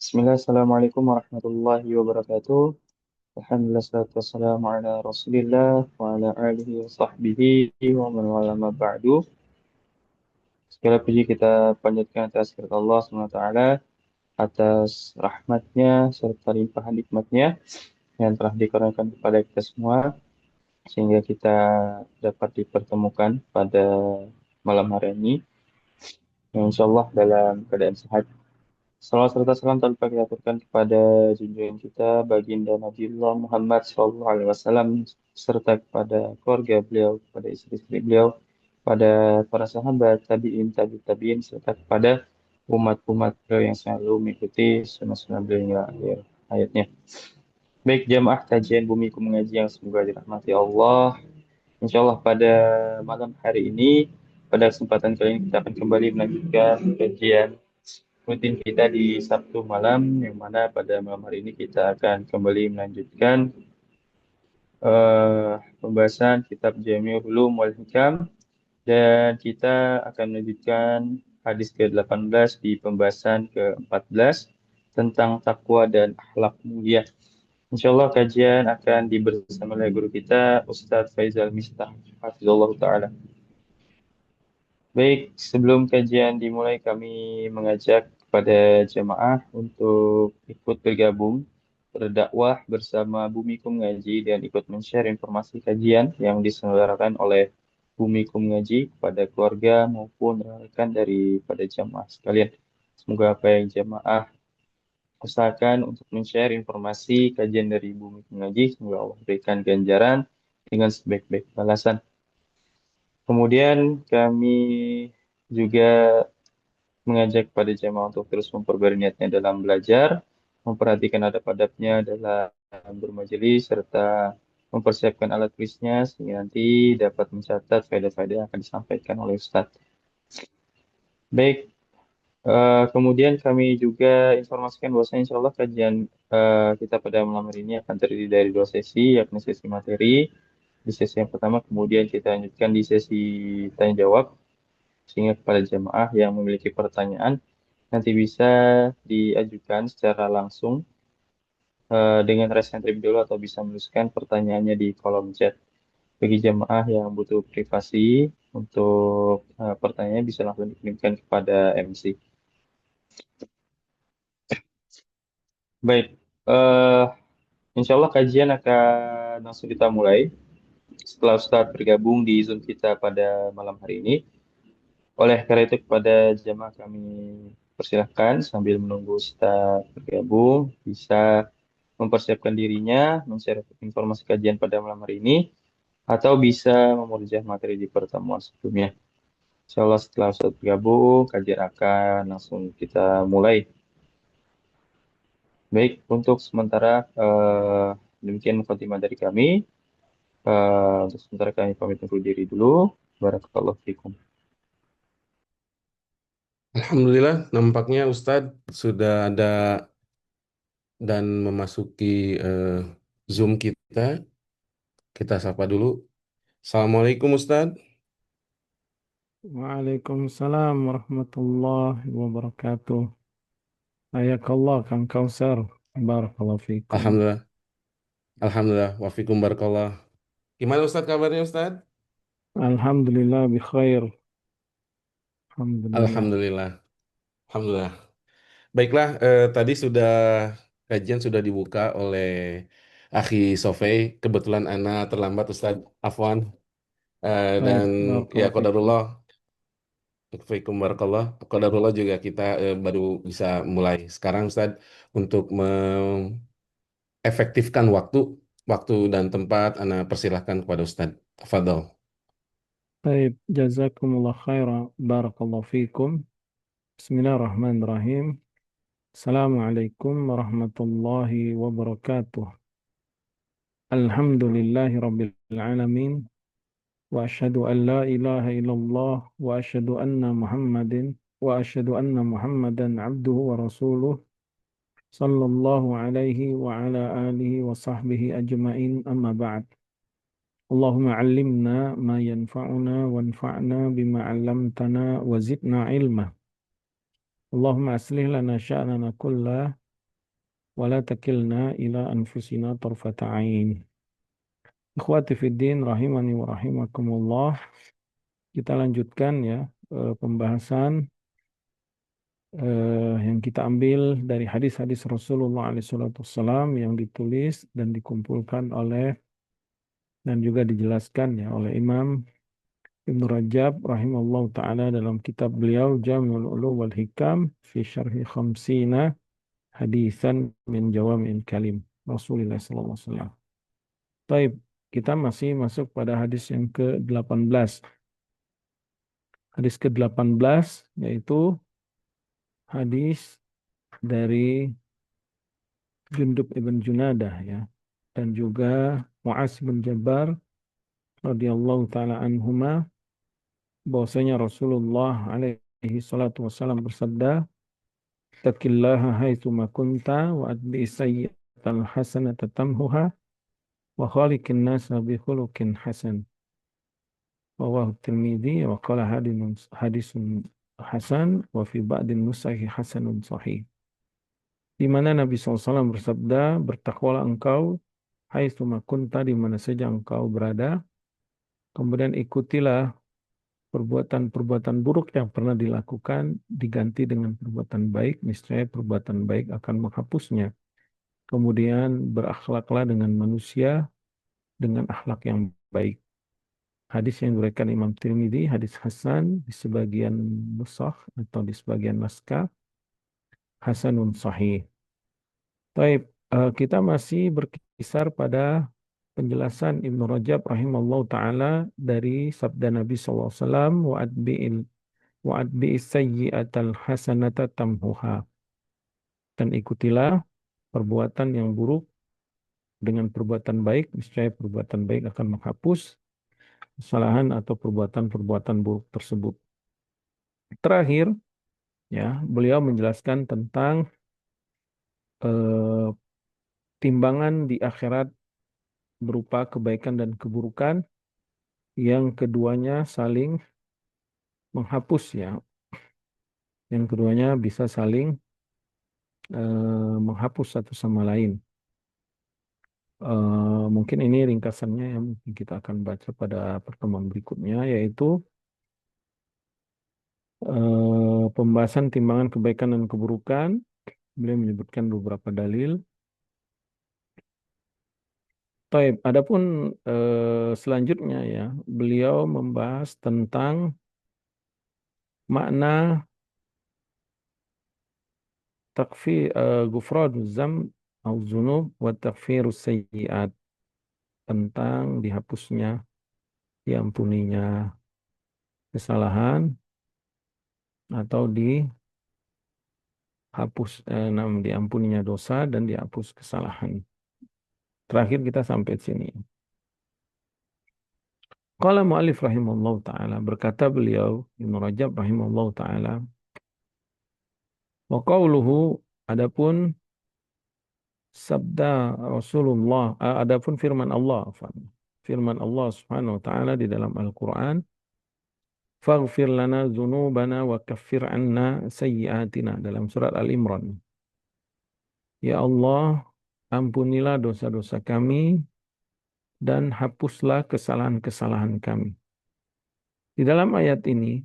Bismillah, Assalamualaikum warahmatullahi wabarakatuh. Alhamdulillah, salatu wassalamu ala rasulillah wa ala alihi wa sahbihi wa man wala ma ba'du. Segala puji kita panjatkan atas kepada Allah SWT atas rahmatnya serta limpahan nikmatnya yang telah dikaruniakan kepada kita semua sehingga kita dapat dipertemukan pada malam hari ini. Yang insya Allah dalam keadaan sehat. Salam serta salam tanpa kita aturkan kepada junjungan kita baginda Nabiullah Muhammad SAW serta kepada keluarga beliau, kepada istri-istri beliau, pada para sahabat tabiin, tabiin serta kepada umat-umat beliau yang selalu mengikuti sunnah-sunnah beliau hingga akhir hayatnya. Baik jamaah kajian Bumiku Mengaji yang semoga dirahmati Allah. Insya Allah pada malam hari ini, pada kesempatan kali ini kita akan kembali melanjutkan kajian rutin kita di Sabtu malam, yang mana pada malam hari ini kita akan kembali melanjutkan pembahasan kitab Jami'ul Ulum wal Hikam, dan kita akan melanjutkan hadis ke-18 di pembahasan ke-14 tentang takwa dan akhlak mulia. Insya Allah kajian akan dibersama oleh guru kita Ustadz Faizal Mistah Hafizullah Ta'ala. Baik, sebelum kajian dimulai, kami mengajak kepada jemaah untuk ikut bergabung berdakwah bersama Bumiku Mengaji dan ikut men-share informasi kajian yang diselenggarakan oleh Bumiku Mengaji kepada keluarga maupun rekan daripada jemaah sekalian. Semoga apa yang jemaah usahakan untuk men-share informasi kajian dari Bumiku Mengaji, semoga Allah berikan ganjaran dengan sebaik-baik balasan. Kemudian kami juga mengajak pada jemaah untuk terus memperbarui niatnya dalam belajar, memperhatikan adab-adabnya dalam bermajelis, serta mempersiapkan alat tulisnya sehingga nanti dapat mencatat faedah-faedah yang akan disampaikan oleh Ustadz. Baik, kemudian kami juga informasikan bahwasanya insya Allah kajian kita pada malam hari ini akan terdiri dari dua sesi, yakni sesi materi. Di sesi yang pertama, kemudian kita lanjutkan di sesi tanya jawab, sehingga kepada jemaah yang memiliki pertanyaan nanti bisa diajukan secara langsung dengan raise hand terlebih dahulu atau bisa menuliskan pertanyaannya di kolom chat. Bagi jemaah yang butuh privasi untuk pertanyaan bisa langsung dikirimkan kepada MC. Baik, eh, insya Allah kajian akan langsung kita mulai setelah Ustadz bergabung di Zoom kita pada malam hari ini. Oleh karena itu kepada jemaah kami persilahkan sambil menunggu Ustadz bergabung bisa mempersiapkan dirinya, men-share informasi kajian pada malam hari ini, atau bisa memurijah materi di pertemuan sebelumnya. Insya Allah setelah Ustadz bergabung, kajian akan langsung kita mulai. Baik, untuk sementara demikian mukadimah dari kami. Untuk sementara kami pamit undur diri dulu. Barakallahu fikum. Alhamdulillah, nampaknya Ustadz sudah ada dan memasuki eh, Zoom kita. Kita sapa dulu. Assalamualaikum Ustadz. Waalaikumsalam warahmatullahi wabarakatuh. Hayakallah Kang Kausar. Barakallahu fikum. Alhamdulillah, Alhamdulillah, wafikum barakallah. Gimana Ustadz kabarnya Ustadz? Alhamdulillah bi khair. Alhamdulillah. Alhamdulillah, Alhamdulillah. Baiklah, tadi sudah kajian sudah dibuka oleh Akhi Sofei. Kebetulan Ana terlambat Ustadz Afwan. Baik, Dan ya barakallahu fikum. qadarullah. Waalaikumsalam warahmatullah. Qadarullah juga kita baru bisa mulai sekarang Ustaz untuk mengefektifkan waktu dan tempat. Ana persilahkan kepada Ustaz. Fadal. Baik, jazakumullah khairan. Barakallahu fikum. Bismillahirrahmanirrahim. Assalamualaikum warahmatullahi wabarakatuh. Alhamdulillahi rabbil alamin. Wa asyhadu an la ilaha illallah wa asyhadu anna Muhammadin wa asyhadu anna Muhammadan abduhu wa rasuluh sallallahu alaihi wa ala alihi wa sahbihi ajma'in amma ba'd. Allahumma allimna ma yanfa'una wanfa'na bima 'allamtana wa zidna ilma. Allahumma aslih lana sya'nana kullah ولا تكلنا إلى أنفسنا طرفة عين. Ikhwati fiddin rahimani wa rahimakumullah. Kita lanjutkan ya pembahasan yang kita ambil dari hadis-hadis Rasulullah SAW yang ditulis dan dikumpulkan oleh dan juga dijelaskan ya oleh Imam Ibnu Rajab rahimahullah taala dalam kitab beliau Jami'ul Ulum wal Hikam fi Syarhi Khamsina Hadisan min Jawami'il Kalim Rasulullah sallallahu alaihi wasallam. Baik, kita masih masuk pada hadis yang ke-18. Hadis ke-18 yaitu hadis dari Jundub ibn Junadah ya dan juga Mu'az bin Jabbar radhiyallahu taala anhuma bahwasanya Rasulullah alaihi salatu wasallam bersabda, taqillaha haitsu ma kunta wa atbi sayyi'atal hasanata tamhuha wa khaliqin nasa bi khuluqin hasan. Rawahu Tirmidzi wa qala hadisun hasan wa fi ba'din nusahi hasanun sahih. Di mana Nabi SAW bersabda, bertakwalah engkau haitsu ma kunta, di mana saja engkau berada, kemudian ikutilah perbuatan-perbuatan buruk yang pernah dilakukan diganti dengan perbuatan baik, niscaya perbuatan baik akan menghapusnya. Kemudian berakhlaklah dengan manusia dengan akhlak yang baik. Hadis yang diriwayatkan Imam Tirmidzi, hadis hasan di sebagian nusakh atau di sebagian naskah, hasanun sahih. Baik, kita masih berkisar pada penjelasan Ibnu Rajab rahimahullah taala dari sabda Nabi SAW, wa atbi'is sayyi'atal hasanata tamhuha. Dan ikutilah perbuatan yang buruk dengan perbuatan baik, niscaya perbuatan baik akan menghapus kesalahan atau perbuatan-perbuatan buruk tersebut. Terakhir, ya, beliau menjelaskan tentang timbangan di akhirat berupa kebaikan dan keburukan yang keduanya saling menghapus ya. Yang keduanya bisa saling menghapus satu sama lain. Mungkin ini ringkasannya yang kita akan baca pada pertemuan berikutnya, yaitu pembahasan timbangan kebaikan dan keburukan. Beliau menyebutkan beberapa dalil. Taib. Adapun selanjutnya ya, beliau membahas tentang makna ghufranuz dzam au dzunub wa takfirus sayyi'at, tentang dihapusnya, diampuninya kesalahan atau diampuninya dosa dan dihapus kesalahan. Terakhir kita sampai di sini. Qala mu'allif rahimahullah ta'ala, berkata beliau Ibnu Rajab rahimahullah ta'ala, wa qawluhu, adapun sabda Rasulullah, adapun firman Allah, firman Allah Subhanahu wa taala di dalam Al-Qur'an, faghfir lana dzunubana wa kaffir 'anna sayyi'atina, dalam surat Al-Imran. Ya Allah, ampunilah dosa-dosa kami dan hapuslah kesalahan-kesalahan kami. Di dalam ayat ini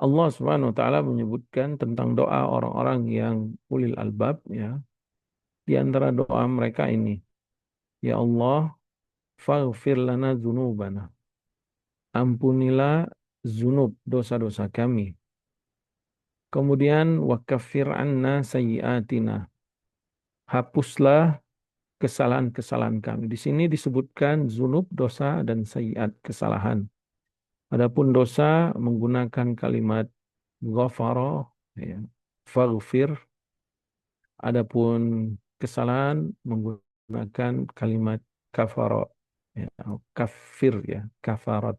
Allah Subhanahu wa taala menyebutkan tentang doa orang-orang yang ulil albab ya. Di antara doa mereka ini, ya Allah, faghfir lana dzunubana. Ampunilah zunub, dosa-dosa kami. Kemudian wa kaffir 'anna sayyi'atina. Hapuslah kesalahan-kesalahan kami. Di sini disebutkan zunub, dosa, dan sayyi'at, kesalahan. Adapun dosa menggunakan kalimat ghafara, ya, faghfir. Adapun kesalahan menggunakan kalimat kafara, ya, kafir, ya, kafarat.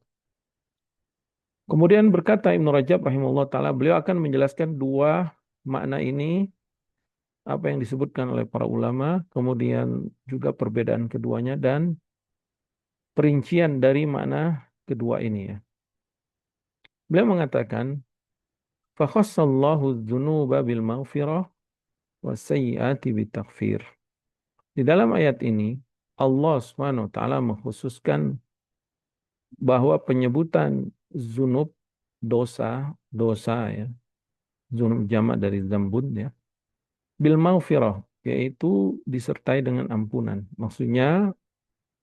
Kemudian berkata Ibnu Rajab rahimahullah taala, beliau akan menjelaskan dua makna ini, apa yang disebutkan oleh para ulama, kemudian juga perbedaan keduanya dan perincian dari makna kedua ini ya. Beliau mengatakan, fakhassallahu dzunuba bil maghfirah wasayyiati bitakfir. Di dalam ayat ini Allah Subhanahu wa taala mengkhususkan bahwa penyebutan zunub, dosa ya, zunub jamak dari zambun ya, bil maghfirah, yaitu disertai dengan ampunan. Maksudnya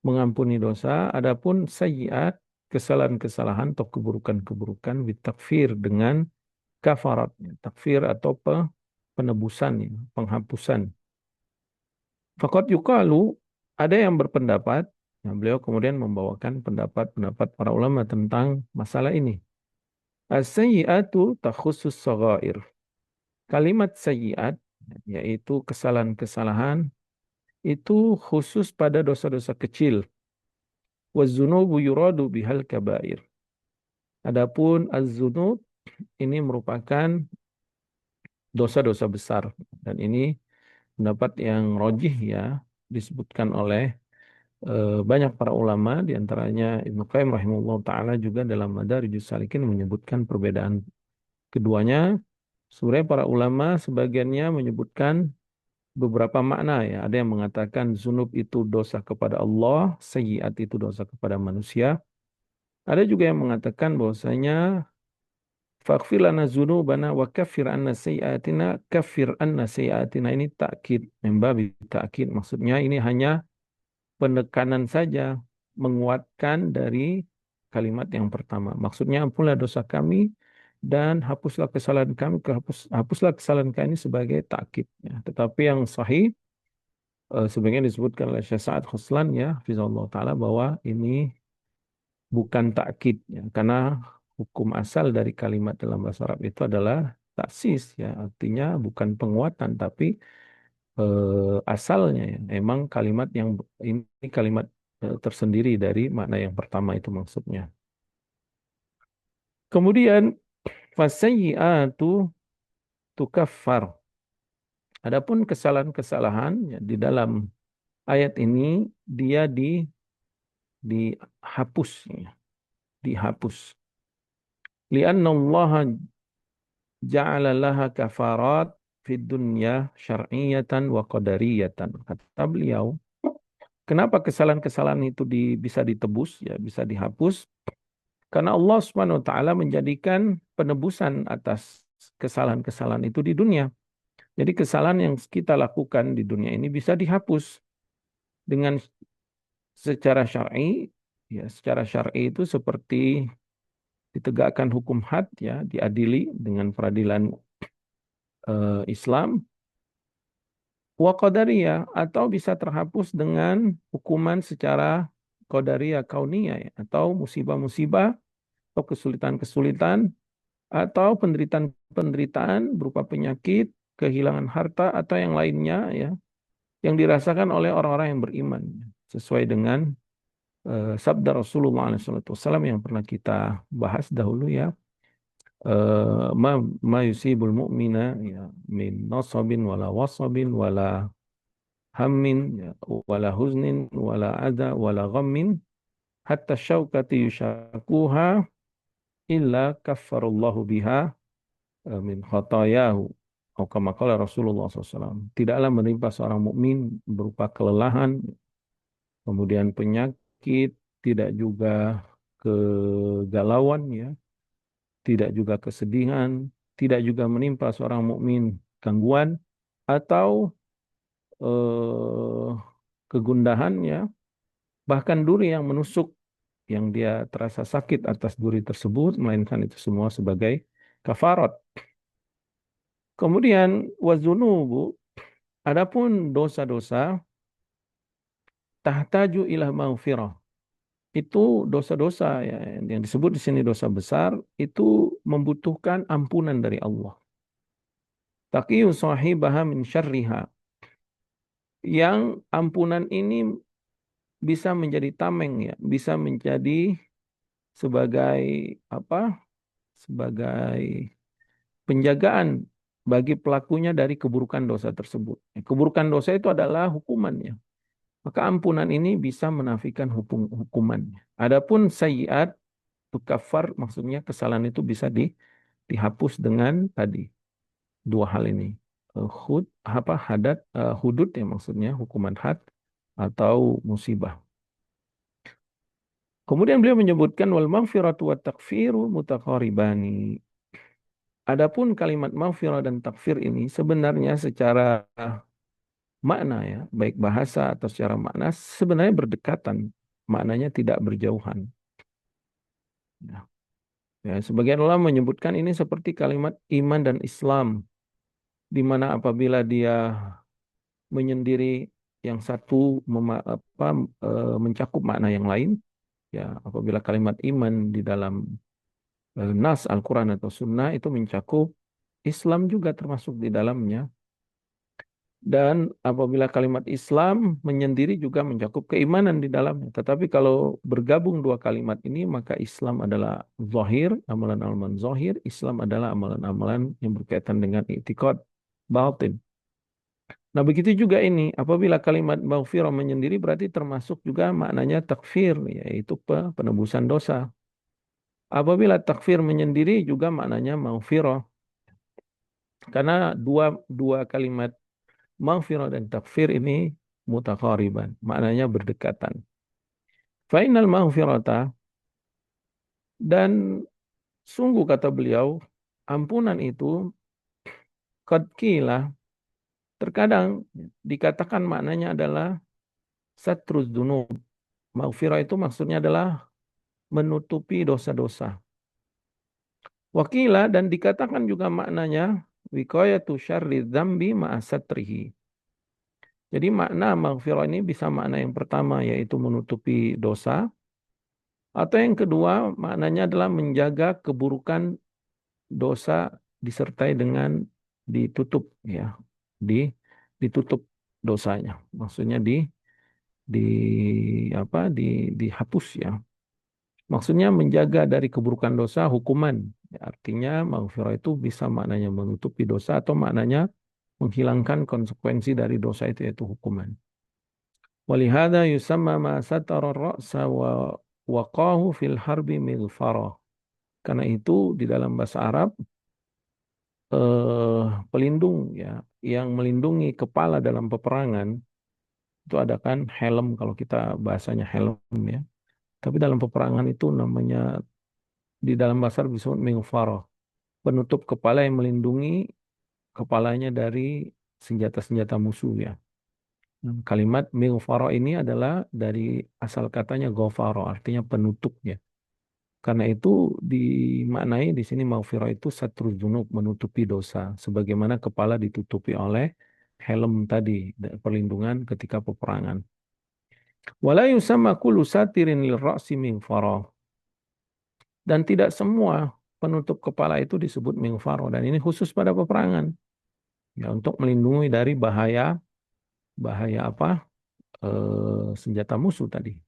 mengampuni dosa, adapun sayyiat, kesalahan-kesalahan atau keburukan-keburukan bitakfir dengan kafarat, takfir atau penebusan, ya, penghapusan. Fakat yukalu, ada yang berpendapat, nah beliau kemudian membawakan pendapat-pendapat para ulama tentang masalah ini. As-sayyi'atu takhusus saghair. Kalimat sayyi'at, yaitu kesalahan-kesalahan, itu khusus pada dosa-dosa kecil. Waz-zunubu yuradu bihal kabair. Adapun az-zunub ini merupakan dosa-dosa besar. Dan ini pendapat yang rojih ya, disebutkan oleh banyak para ulama, diantaranya Ibnu Qayyim rahimahullah ta'ala juga dalam Madarijus Salikin menyebutkan perbedaan keduanya. Sebenarnya para ulama sebagiannya menyebutkan beberapa makna ya. Ada yang mengatakan zunub itu dosa kepada Allah, sayyiat itu dosa kepada manusia. Ada juga yang mengatakan bahwasanya faghfir lana dzunubana wa kaffir anna sayyi'atina, kaffir anna sayyi'atina, ini takkid, membabi takkid. Maksudnya ini hanya penekanan saja, menguatkan dari kalimat yang pertama. Maksudnya ampunilah dosa kami dan hapuslah kesalahan kami, hapuslah kesalahan kami sebagai takkid. Ya. Tetapi yang sahih, sebagian disebutkan oleh Syekh Sa'ad Khuslan ya, Hafizahullah Ta'ala, bahwa ini bukan takkid ya, karena hukum asal dari kalimat dalam bahasa Arab itu adalah taksis ya, artinya bukan penguatan tapi asalnya ya emang kalimat yang ini kalimat tersendiri dari makna yang pertama itu maksudnya. Kemudian fasayyi'atu tukaffar. Adapun kesalahan-kesalahan ya, di dalam ayat ini dia dihapus ya, dihapus. Lianna Allah ja'ala laha kafarat fid dunya syar'iyatan wa qadariyatan. Kata beliau, kenapa kesalahan-kesalahan itu bisa ditebus, ya, bisa dihapus? Karena Allah Subhanahu wa taala menjadikan penebusan atas kesalahan-kesalahan itu di dunia. Jadi kesalahan yang kita lakukan di dunia ini bisa dihapus dengan secara syar'i, ya, secara syar'i itu seperti ditegakkan hukum had ya, diadili dengan peradilan Islam, wa qadariyah, atau bisa terhapus dengan hukuman secara qadariyah kauniyah ya, atau musibah-musibah atau kesulitan-kesulitan atau penderitaan-penderitaan berupa penyakit, kehilangan harta atau yang lainnya ya, yang dirasakan oleh orang-orang yang beriman sesuai dengan sabda Rasulullah SAW yang pernah kita bahas dahulu ya. Ma yusibul mu'mina ya min nasabin wala wasabin wala hammin ya, wala huznin wala adha wala ghammin hatta syaukati yushakuha illa kaffarallahu biha min khatayahu. Atau kama qala Rasulullah SAW. Tidaklah menimpa seorang mukmin berupa kelelahan, kemudian penyakit, tidak juga kegalauan ya, tidak juga kesedihan, tidak juga menimpa seorang mukmin gangguan atau eh, kegundahan ya, bahkan duri yang menusuk yang dia terasa sakit atas duri tersebut, melainkan itu semua sebagai kafarat. Kemudian wazunubu, adapun dosa-dosa tahtaju ila maghfirah. Itu dosa-dosa ya, yang disebut di sini dosa besar itu membutuhkan ampunan dari Allah. Taqiyu sahibaha min syarriha. Yang ampunan ini bisa menjadi tameng ya, bisa menjadi sebagai apa? Sebagai penjagaan bagi pelakunya dari keburukan dosa tersebut. Keburukan dosa itu adalah hukumannya. Maka ampunan ini bisa menafikan hukumannya. Adapun sayyiat tukafar, maksudnya kesalahan itu bisa dihapus dengan tadi dua hal ini. hudud ya maksudnya hukuman had atau musibah. Kemudian beliau menyebutkan wal maghfiratu wat takfiru mutaqaribani. Adapun kalimat maghfirah dan takfir ini sebenarnya secara makna ya, baik bahasa atau secara makna sebenarnya berdekatan, maknanya tidak berjauhan. Ya, ya, sebagian ulama menyebutkan ini seperti kalimat iman dan Islam, di mana apabila dia menyendiri yang satu mencakup makna yang lain, ya apabila kalimat iman di dalam nas Al-Quran atau Sunnah itu mencakup Islam juga termasuk di dalamnya. Dan apabila kalimat Islam menyendiri juga mencakup keimanan di dalamnya. Tetapi kalau bergabung dua kalimat ini, maka Islam adalah zahir, amalan-amalan zahir. Islam adalah amalan-amalan yang berkaitan dengan i'tiqad batin. Nah begitu juga ini, apabila kalimat maghfirah menyendiri berarti termasuk juga maknanya takfir, yaitu penebusan dosa. Apabila takfir menyendiri juga maknanya maghfirah. Karena dua kalimat maghfirah dan takfir ini mutaqariban, maknanya berdekatan. Fainal maghfirata, dan sungguh kata beliau, ampunan itu qad qila, terkadang dikatakan maknanya adalah satruz dzunub. Maghfirah itu maksudnya adalah menutupi dosa-dosa. Wakila, dan dikatakan juga maknanya wiqayatu syarri dzambi ma'asatrihi. Jadi makna maghfirah ini bisa makna yang pertama yaitu menutupi dosa, atau yang kedua maknanya adalah menjaga keburukan dosa disertai dengan ditutup ya, di ditutup dosanya. Maksudnya di dihapus ya. Maksudnya menjaga dari keburukan dosa hukuman. Ya, artinya maghfirah itu bisa maknanya menutupi dosa atau maknanya menghilangkan konsekuensi dari dosa itu yaitu hukuman. Walihada yusamma ma satara ra'sa wa waqahu fil harbi mighfarah. Karena itu di dalam bahasa Arab pelindung ya yang melindungi kepala dalam peperangan itu ada kan helm, kalau kita bahasanya helm ya. Tapi dalam peperangan itu namanya di dalam bahasa Arab disebut mighfarah. Penutup kepala yang melindungi kepalanya dari senjata-senjata musuh ya. Kalimat mighfarah ini adalah dari asal katanya ghafara, artinya penutup ya. Karena itu dimaknai di sini maghfirah itu satrul dzunub, menutupi dosa, sebagaimana kepala ditutupi oleh helm tadi, perlindungan ketika peperangan. Wala yusamma kullu satirin lirra'si mighfarah. Dan tidak semua penutup kepala itu disebut mighfarah, dan ini khusus pada peperangan. Ya, untuk melindungi dari bahaya bahaya apa? Senjata musuh tadi.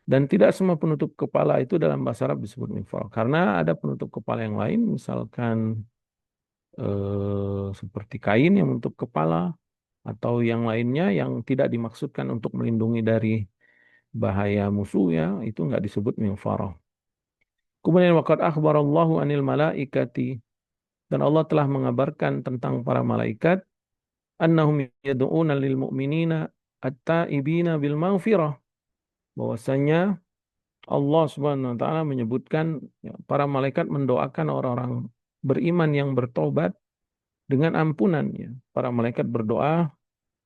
Dan tidak semua penutup kepala itu dalam bahasa Arab disebut mighfarah. Karena ada penutup kepala yang lain, misalkan seperti kain yang menutup kepala atau yang lainnya yang tidak dimaksudkan untuk melindungi dari bahaya musuh ya, itu nggak disebut mighfarah. Kemudian waqad akhbarallahu anil malaikati, dan Allah telah mengabarkan tentang para malaikat annahum yad'una lil mu'minina at-ta'ibina bil maghfirah, bahwasanya Allah Subhanahu wa taala menyebutkan ya, para malaikat mendoakan orang-orang beriman yang bertobat dengan ampunan ya. Para malaikat berdoa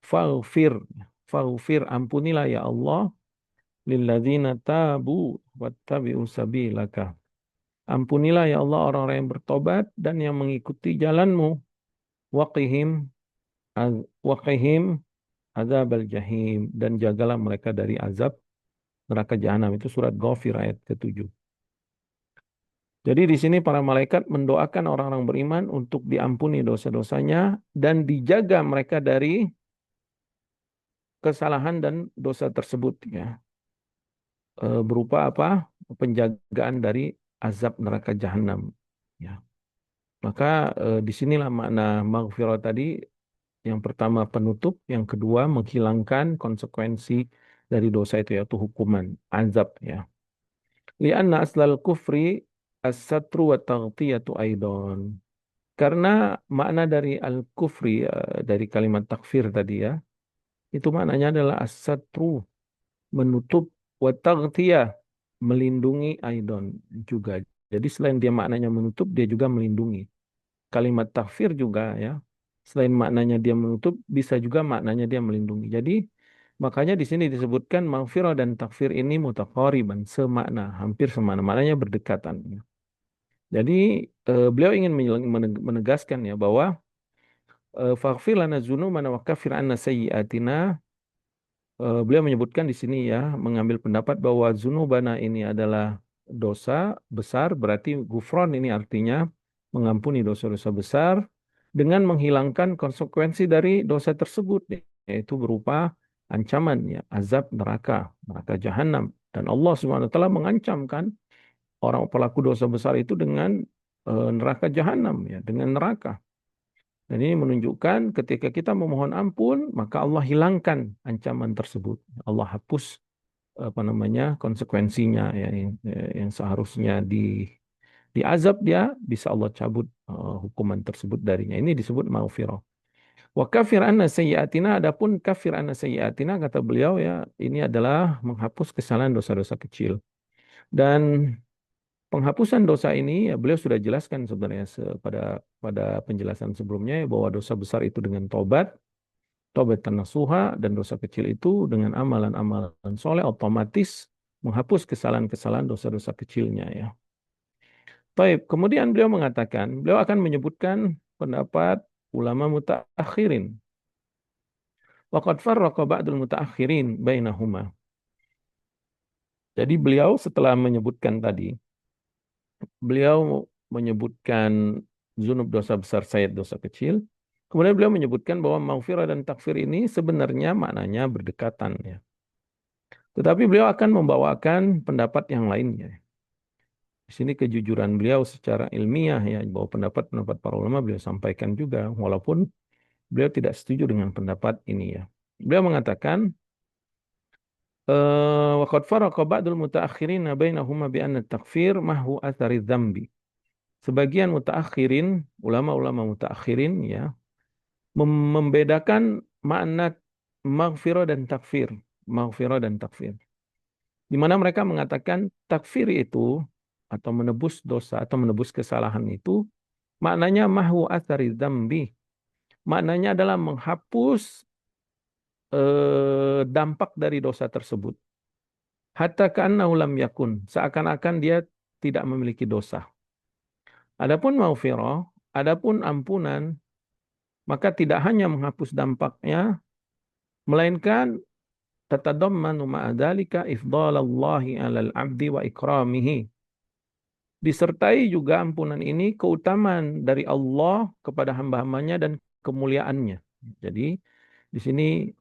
faghfir, faghfir, ampunilah ya Allah lilladzina tabu wattabi'u sabilaka. Ampunilah ya Allah orang-orang yang bertobat dan yang mengikuti jalanmu. Waqihim waqihim azabal jahim, dan jagalah mereka dari azab neraka jahanam. Itu surat Ghafir ayat ke-7. Jadi di sini para malaikat mendoakan orang-orang beriman untuk diampuni dosa-dosanya dan dijaga mereka dari kesalahan dan dosa tersebut ya. Berupa apa? Penjagaan dari azab neraka jahanam ya. Maka disinilah makna maghfirah tadi. Yang pertama penutup, yang kedua menghilangkan konsekuensi dari dosa itu yaitu hukuman, azab ya. Lianna aslal kufri as-satru wa taghtiyatu aidon. Karena makna dari al-kufri, dari kalimat takfir tadi ya, itu maknanya adalah as-satru, menutup, wa taghtiyah, melindungi aidon juga. Jadi selain dia maknanya menutup, dia juga melindungi. Kalimat takfir juga ya, selain maknanya dia menutup, bisa juga maknanya dia melindungi. Jadi makanya di sini disebutkan maghfirah dan takfir ini mutaqariban, semakna, hampir semakna, maknanya berdekatan. Jadi beliau ingin menegaskan ya bahwa faghfir lana dzunubana wa kaffir anna sayyi'atina. Beliau menyebutkan di sini ya, mengambil pendapat bahwa dzunubana ini adalah dosa besar, berarti gufron ini artinya mengampuni dosa-dosa besar dengan menghilangkan konsekuensi dari dosa tersebut, yaitu berupa ancaman ya, azab neraka, neraka jahanam. Dan Allah Subhanahu wa taala mengancamkan orang pelaku dosa besar itu dengan neraka jahanam ya, dengan neraka. Dan ini menunjukkan ketika kita memohon ampun, maka Allah hilangkan ancaman tersebut. Allah hapus apa namanya konsekuensinya ya, yang seharusnya diazab, dia bisa Allah cabut hukuman tersebut darinya. Ini disebut maghfirah. Wa kafir anna sayyiatina, adapun kafir anna sayyiatina kata beliau ya, ini adalah menghapus kesalahan dosa-dosa kecil. Dan penghapusan dosa ini ya, beliau sudah jelaskan sebenarnya pada penjelasan sebelumnya ya, bahwa dosa besar itu dengan tobat, tobat nasuha, dan dosa kecil itu dengan amalan-amalan soleh otomatis menghapus kesalahan-kesalahan dosa-dosa kecilnya ya. Baik, kemudian beliau mengatakan, beliau akan menyebutkan pendapat ulama mutaakhirin. Waqad farraqa ba'dul mutaakhirin bainahuma. Jadi beliau setelah menyebutkan tadi, beliau menyebutkan zunub dosa besar, sayyid dosa kecil. Kemudian beliau menyebutkan bahwa maghfirah dan takfir ini sebenarnya maknanya berdekatan ya. Tetapi beliau akan membawakan pendapat yang lainnya. Di sini kejujuran beliau secara ilmiah ya, bahwa pendapat-pendapat para ulama beliau sampaikan juga, walaupun beliau tidak setuju dengan pendapat ini ya. Beliau mengatakan, waqad faraqa ba'dul mutaakhirin bainahuma bi anna takfir mahwu athari dzambi. Sebagian mutaakhirin, ulama-ulama mutaakhirin ya, membedakan makna maghfirah dan takfir. Maghfirah dan takfir. Di mana mereka mengatakan takfir itu atau menebus dosa atau menebus kesalahan itu maknanya mahwu athari dzambi. Maknanya adalah menghapus dampak dari dosa tersebut. Hatta ka'annahu lam yakun, seakan-akan dia tidak memiliki dosa. Adapun maghfirah, adapun ampunan, maka tidak hanya menghapus dampaknya, melainkan tatadammanu ma'adzalika ifdalallahi 'alal 'abdi wa ikramihi. Disertai juga ampunan ini keutamaan dari Allah kepada hamba-hambanya dan kemuliaannya. Jadi di sini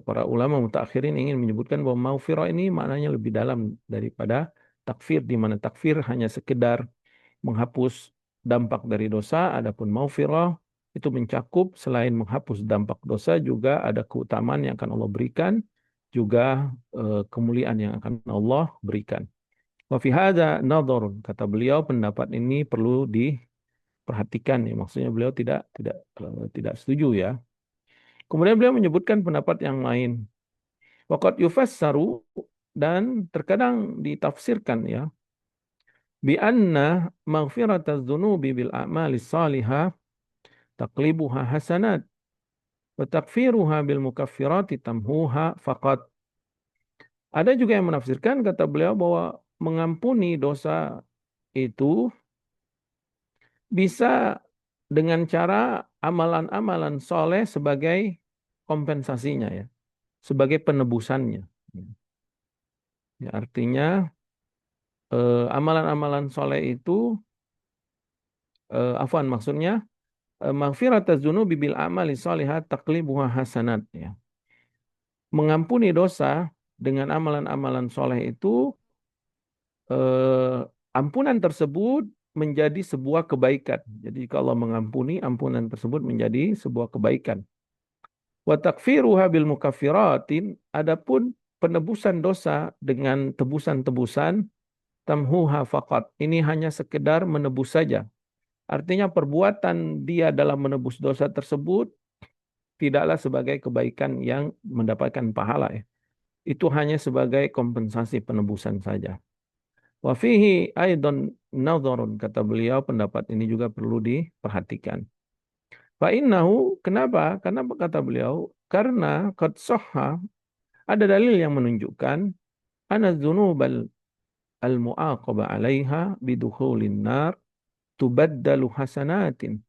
para ulama mutakhirin ingin menyebutkan bahwa maghfirah ini maknanya lebih dalam daripada takfir, di mana takfir hanya sekedar menghapus dampak dari dosa, adapun maghfirah itu mencakup selain menghapus dampak dosa juga ada keutamaan yang akan Allah berikan, juga kemuliaan yang akan Allah berikan. Wa fi hadza nadharun, kata beliau pendapat ini perlu diperhatikan ya, maksudnya beliau tidak setuju ya. Kemudian beliau menyebutkan pendapat yang lain. Waqad yufassaru, dan terkadang ditafsirkan ya, bi anna maghfirataz dzunubi bil a'malis salihah taqlibuha hasanat wa takfiruha bil mukaffirati tamhuha faqat. Ada juga yang menafsirkan, kata beliau, bahwa mengampuni dosa itu bisa dengan cara amalan-amalan soleh sebagai kompensasinya ya, sebagai penebusannya. Ya, artinya amalan-amalan soleh itu, afwan maksudnya, maghfirataz dzunubi bil amali sholihat taqlibuha hasanat ya. Mengampuni dosa dengan amalan-amalan soleh itu, ampunan tersebut menjadi sebuah kebaikan. Jadi kalau mengampuni, ampunan tersebut menjadi sebuah kebaikan. Wa takfiruha bil mukaffiratin, adapun penebusan dosa dengan tebusan-tebusan, tamhuha faqat, ini hanya sekedar menebus saja, Artinya perbuatan dia dalam menebus dosa tersebut tidaklah sebagai kebaikan yang mendapatkan pahala ya. Itu hanya sebagai kompensasi penebusan saja. Wa fihi aidon nadharun, kata beliau, pendapat ini juga perlu diperhatikan. Fa innahu, kenapa? Karena kata beliau, karena qad sahha, ada dalil yang menunjukkan ana dzunubal al-mu'aqaba 'alaiha bidukhulin nar tubaddalu hasanatin.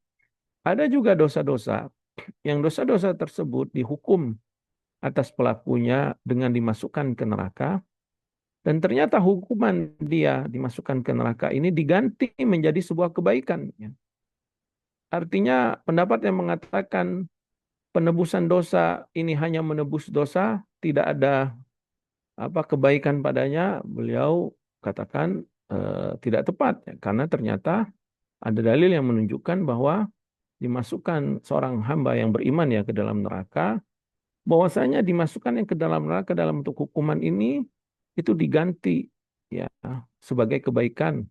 Ada juga dosa-dosa yang dosa-dosa tersebut dihukum atas pelakunya dengan dimasukkan ke neraka, dan ternyata hukuman dia dimasukkan ke neraka ini diganti menjadi sebuah kebaikan. Artinya pendapat yang mengatakan penebusan dosa ini hanya menebus dosa, tidak ada kebaikan padanya, beliau katakan tidak tepat ya. Karena ternyata ada dalil yang menunjukkan bahwa dimasukkan seorang hamba yang beriman ya ke dalam neraka, bahwasanya dimasukkan yang ke dalam neraka dalam bentuk hukuman ini itu diganti ya sebagai kebaikan.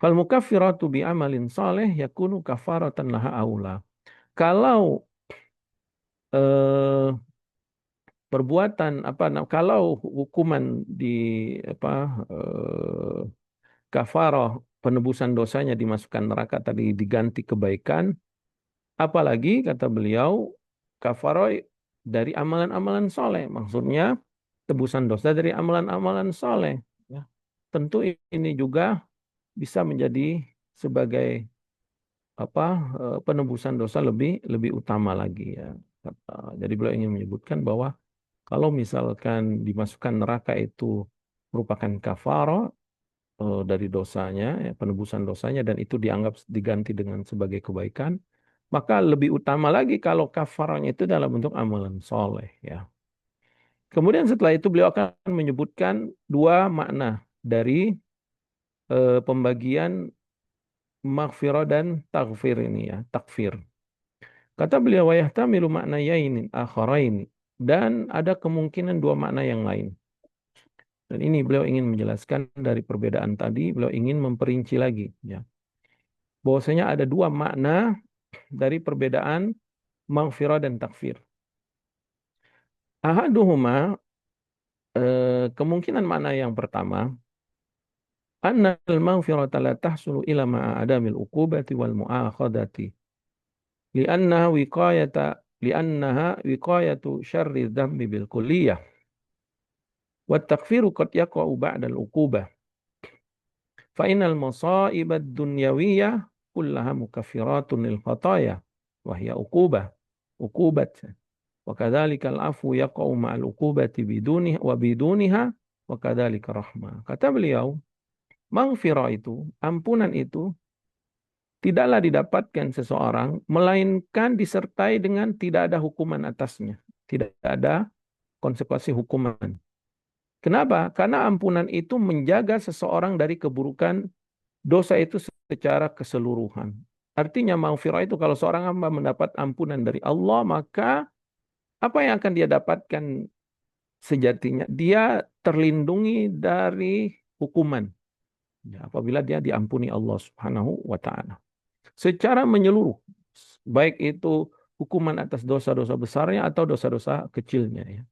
Fal mukaffiratu bi amalin saleh yakunu kafaratan laha aula. Kalau eh, perbuatan kalau hukuman di apa eh, kafarah penebusan dosanya dimasukkan neraka tadi diganti kebaikan, apalagi kata beliau kafarah dari amalan-amalan soleh, maksudnya tebusan dosa dari amalan-amalan soleh. Ya. Tentu ini juga bisa menjadi sebagai penebusan dosa lebih lebih utama lagi ya. Jadi beliau ingin menyebutkan bahwa kalau misalkan dimasukkan neraka itu merupakan kafarah dari dosanya, ya, penebusan dosanya, dan itu dianggap diganti dengan sebagai kebaikan, maka lebih utama lagi kalau kafarahnya itu dalam bentuk amalan soleh. Ya. Kemudian setelah itu beliau akan menyebutkan dua makna dari pembagian maghfirah dan taghfir ini ya, takfir. Kata beliau wa yahtamilu maknayaini akharaini, dan ada kemungkinan dua makna yang lain. Dan ini beliau ingin menjelaskan dari perbedaan tadi, beliau ingin memperinci lagi ya. Bahwasanya ada dua makna dari perbedaan maghfirah dan takfir. Ahaduhuma, kemungkinan makna yang pertama, anna al-maghfirata la tahsulu ila ma'a adamil uqubati wal mu'akhadati li'annaha wiqayata li'annaha wiqayatu syarri dzambi bil kulliyah wa takfiru qad yaqa'u ba'da al-uqubah fa innal masa'ib ad-dunyawiyah kullaha mukaffiratun lil khataya wa hiya uqubat wa kadzalika al-'afwu yaqa'u ma'al uqubati biduniha wa biduniha wa kadzalika rahmah. Kata beliau, maghfirah itu, ampunan itu tidaklah didapatkan seseorang melainkan disertai dengan tidak ada hukuman atasnya, tidak ada konsekuensi hukuman. Kenapa? Karena ampunan itu menjaga seseorang dari keburukan dosa itu secara keseluruhan. Artinya maghfirah itu kalau seorang hamba mendapat ampunan dari Allah, maka apa yang akan dia dapatkan sejatinya? Dia terlindungi dari hukuman. Ya, apabila dia diampuni Allah Subhanahu wa taala. Secara menyeluruh, baik itu hukuman atas dosa-dosa besarnya atau dosa-dosa kecilnya ya.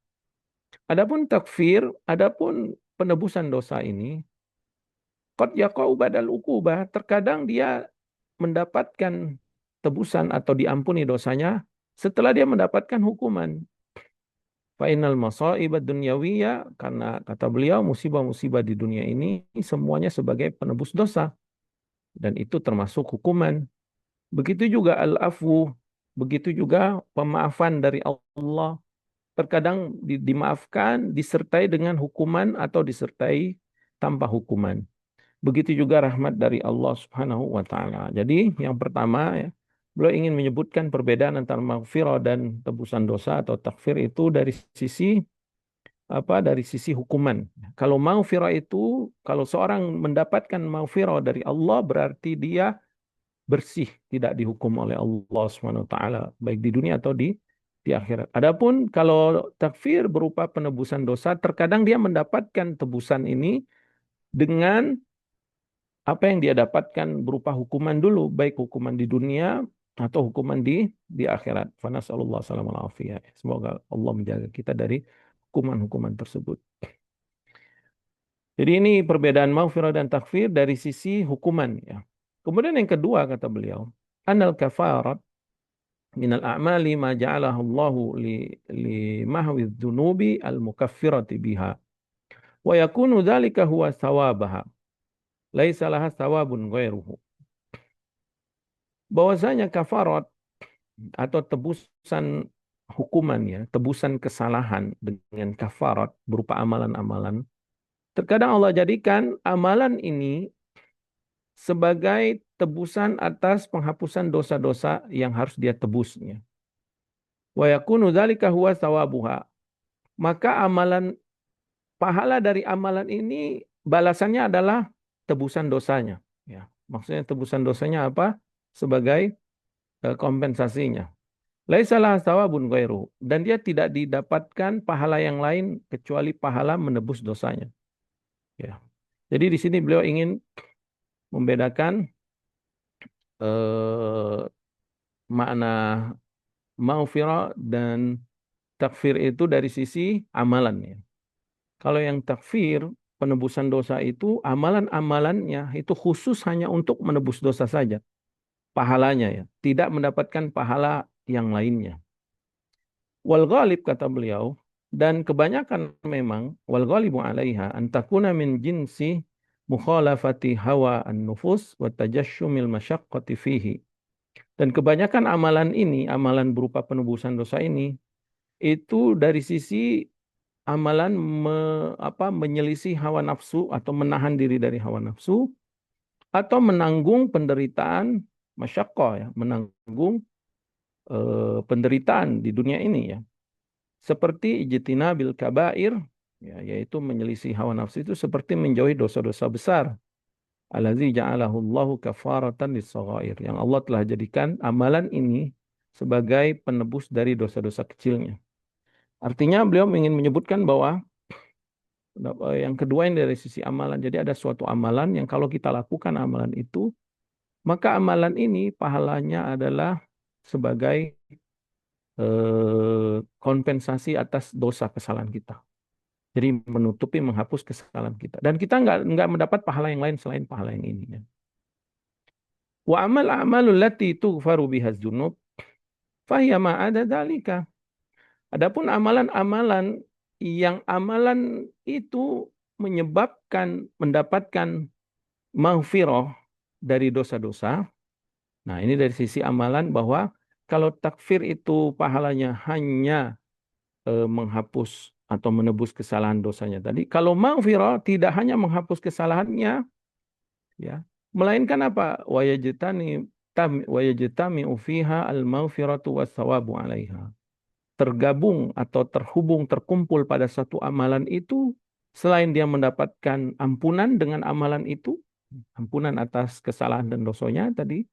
Adapun takfir, adapun penebusan dosa ini, qad yaqa'u badal uqubah, terkadang dia mendapatkan tebusan atau diampuni dosanya setelah dia mendapatkan hukuman. Fainal masa'ib dunyawiyah, karena kata beliau musibah-musibah di dunia ini semuanya sebagai penebus dosa dan itu termasuk hukuman. Begitu juga al-afwu, begitu juga pemaafan dari Allah. Terkadang dimaafkan disertai dengan hukuman atau disertai tanpa hukuman. Begitu juga rahmat dari Allah Subhanahu wa taala. Jadi yang pertama ya, beliau ingin menyebutkan perbedaan antara maghfirah dan tebusan dosa atau takfir itu dari sisi dari sisi hukuman. Kalau maghfirah itu, kalau seorang mendapatkan maghfirah dari Allah berarti dia bersih, tidak dihukum oleh Allah Subhanahu wa taala baik di dunia atau di akhirat. Adapun kalau takfir berupa penebusan dosa, terkadang dia mendapatkan tebusan ini dengan apa yang dia dapatkan berupa hukuman dulu, baik hukuman di dunia atau hukuman di akhirat. Fanasallallahu alaihi wasallam. Semoga Allah menjaga kita dari hukuman-hukuman tersebut. Jadi ini perbedaan maghfirah dan takfir dari sisi hukuman ya. Kemudian yang kedua kata beliau, anal kafarat minal a'mali ma ja'alahu Allahu li mahwi dzunubi al mukaffirati biha. Wa yakunu dzalika huwa thawabaha. Laisa laha thawabun ghairuhu. Bahwasanya kafarat atau tebusan hukuman ya, tebusan kesalahan dengan kafarat berupa amalan-amalan. Terkadang Allah jadikan amalan ini sebagai tebusan atas penghapusan dosa-dosa yang harus dia tebusnya. Wa yakunu dzalika huwa thawabuha. Maka amalan pahala dari amalan ini balasannya adalah tebusan dosanya. Ya, maksudnya tebusan dosanya apa? Sebagai kompensasinya. Laisa laha thawabun ghairu, dan dia tidak didapatkan pahala yang lain kecuali pahala menebus dosanya. Ya. Jadi di sini beliau ingin membedakan eh, makna maghfirah dan takfir itu dari sisi amalan ya. Kalau yang takfir, penebusan dosa itu amalan-amalannya itu khusus hanya untuk menebus dosa saja, pahalanya ya, tidak mendapatkan pahala yang lainnya. Wal ghalib kata beliau, dan kebanyakan memang wal ghalibu 'alaiha an takuna min jinsi mukhalafati hawa an-nufus wa tajashshumil masyaqqati fihi. Dan kebanyakan amalan ini, amalan berupa penebusan dosa ini, itu dari sisi amalan menyelisih hawa nafsu atau menahan diri dari hawa nafsu atau menanggung penderitaan masyaqqah ya, menanggung penderitaan di dunia ini ya. Seperti ijtinabil kabair ya, yaitu menyelisih hawa nafsu itu seperti menjauhi dosa-dosa besar. Allazi ja'alahu Allahu kafaratan lis-shaghair. Yang Allah telah jadikan amalan ini sebagai penebus dari dosa-dosa kecilnya. Artinya beliau ingin menyebutkan bahwa yang kedua ini dari sisi amalan. Jadi ada suatu amalan yang kalau kita lakukan amalan itu, maka amalan ini pahalanya adalah sebagai kompensasi atas dosa kesalahan kita. Jadi menutupi, menghapus kesalahan kita. Dan kita nggak mendapat pahala yang lain selain pahala yang ini. Ya. Wa amal a'malul lati tughfaru biha dzunub fahiya ma'ada dzalika. Adapun amalan-amalan yang amalan itu menyebabkan mendapatkan maghfirah dari dosa-dosa. Nah, ini dari sisi amalan bahwa kalau takfir itu pahalanya hanya menghapus atau menebus kesalahan dosanya tadi. Kalau maghfirah tidak hanya menghapus kesalahannya, ya, melainkan apa? Wayajtami fiha al-maghfiratu was-sawabu 'alaiha. Tergabung atau terhubung, terkumpul pada satu amalan itu, selain dia mendapatkan ampunan dengan amalan itu, ampunan atas kesalahan dan dosanya tadi,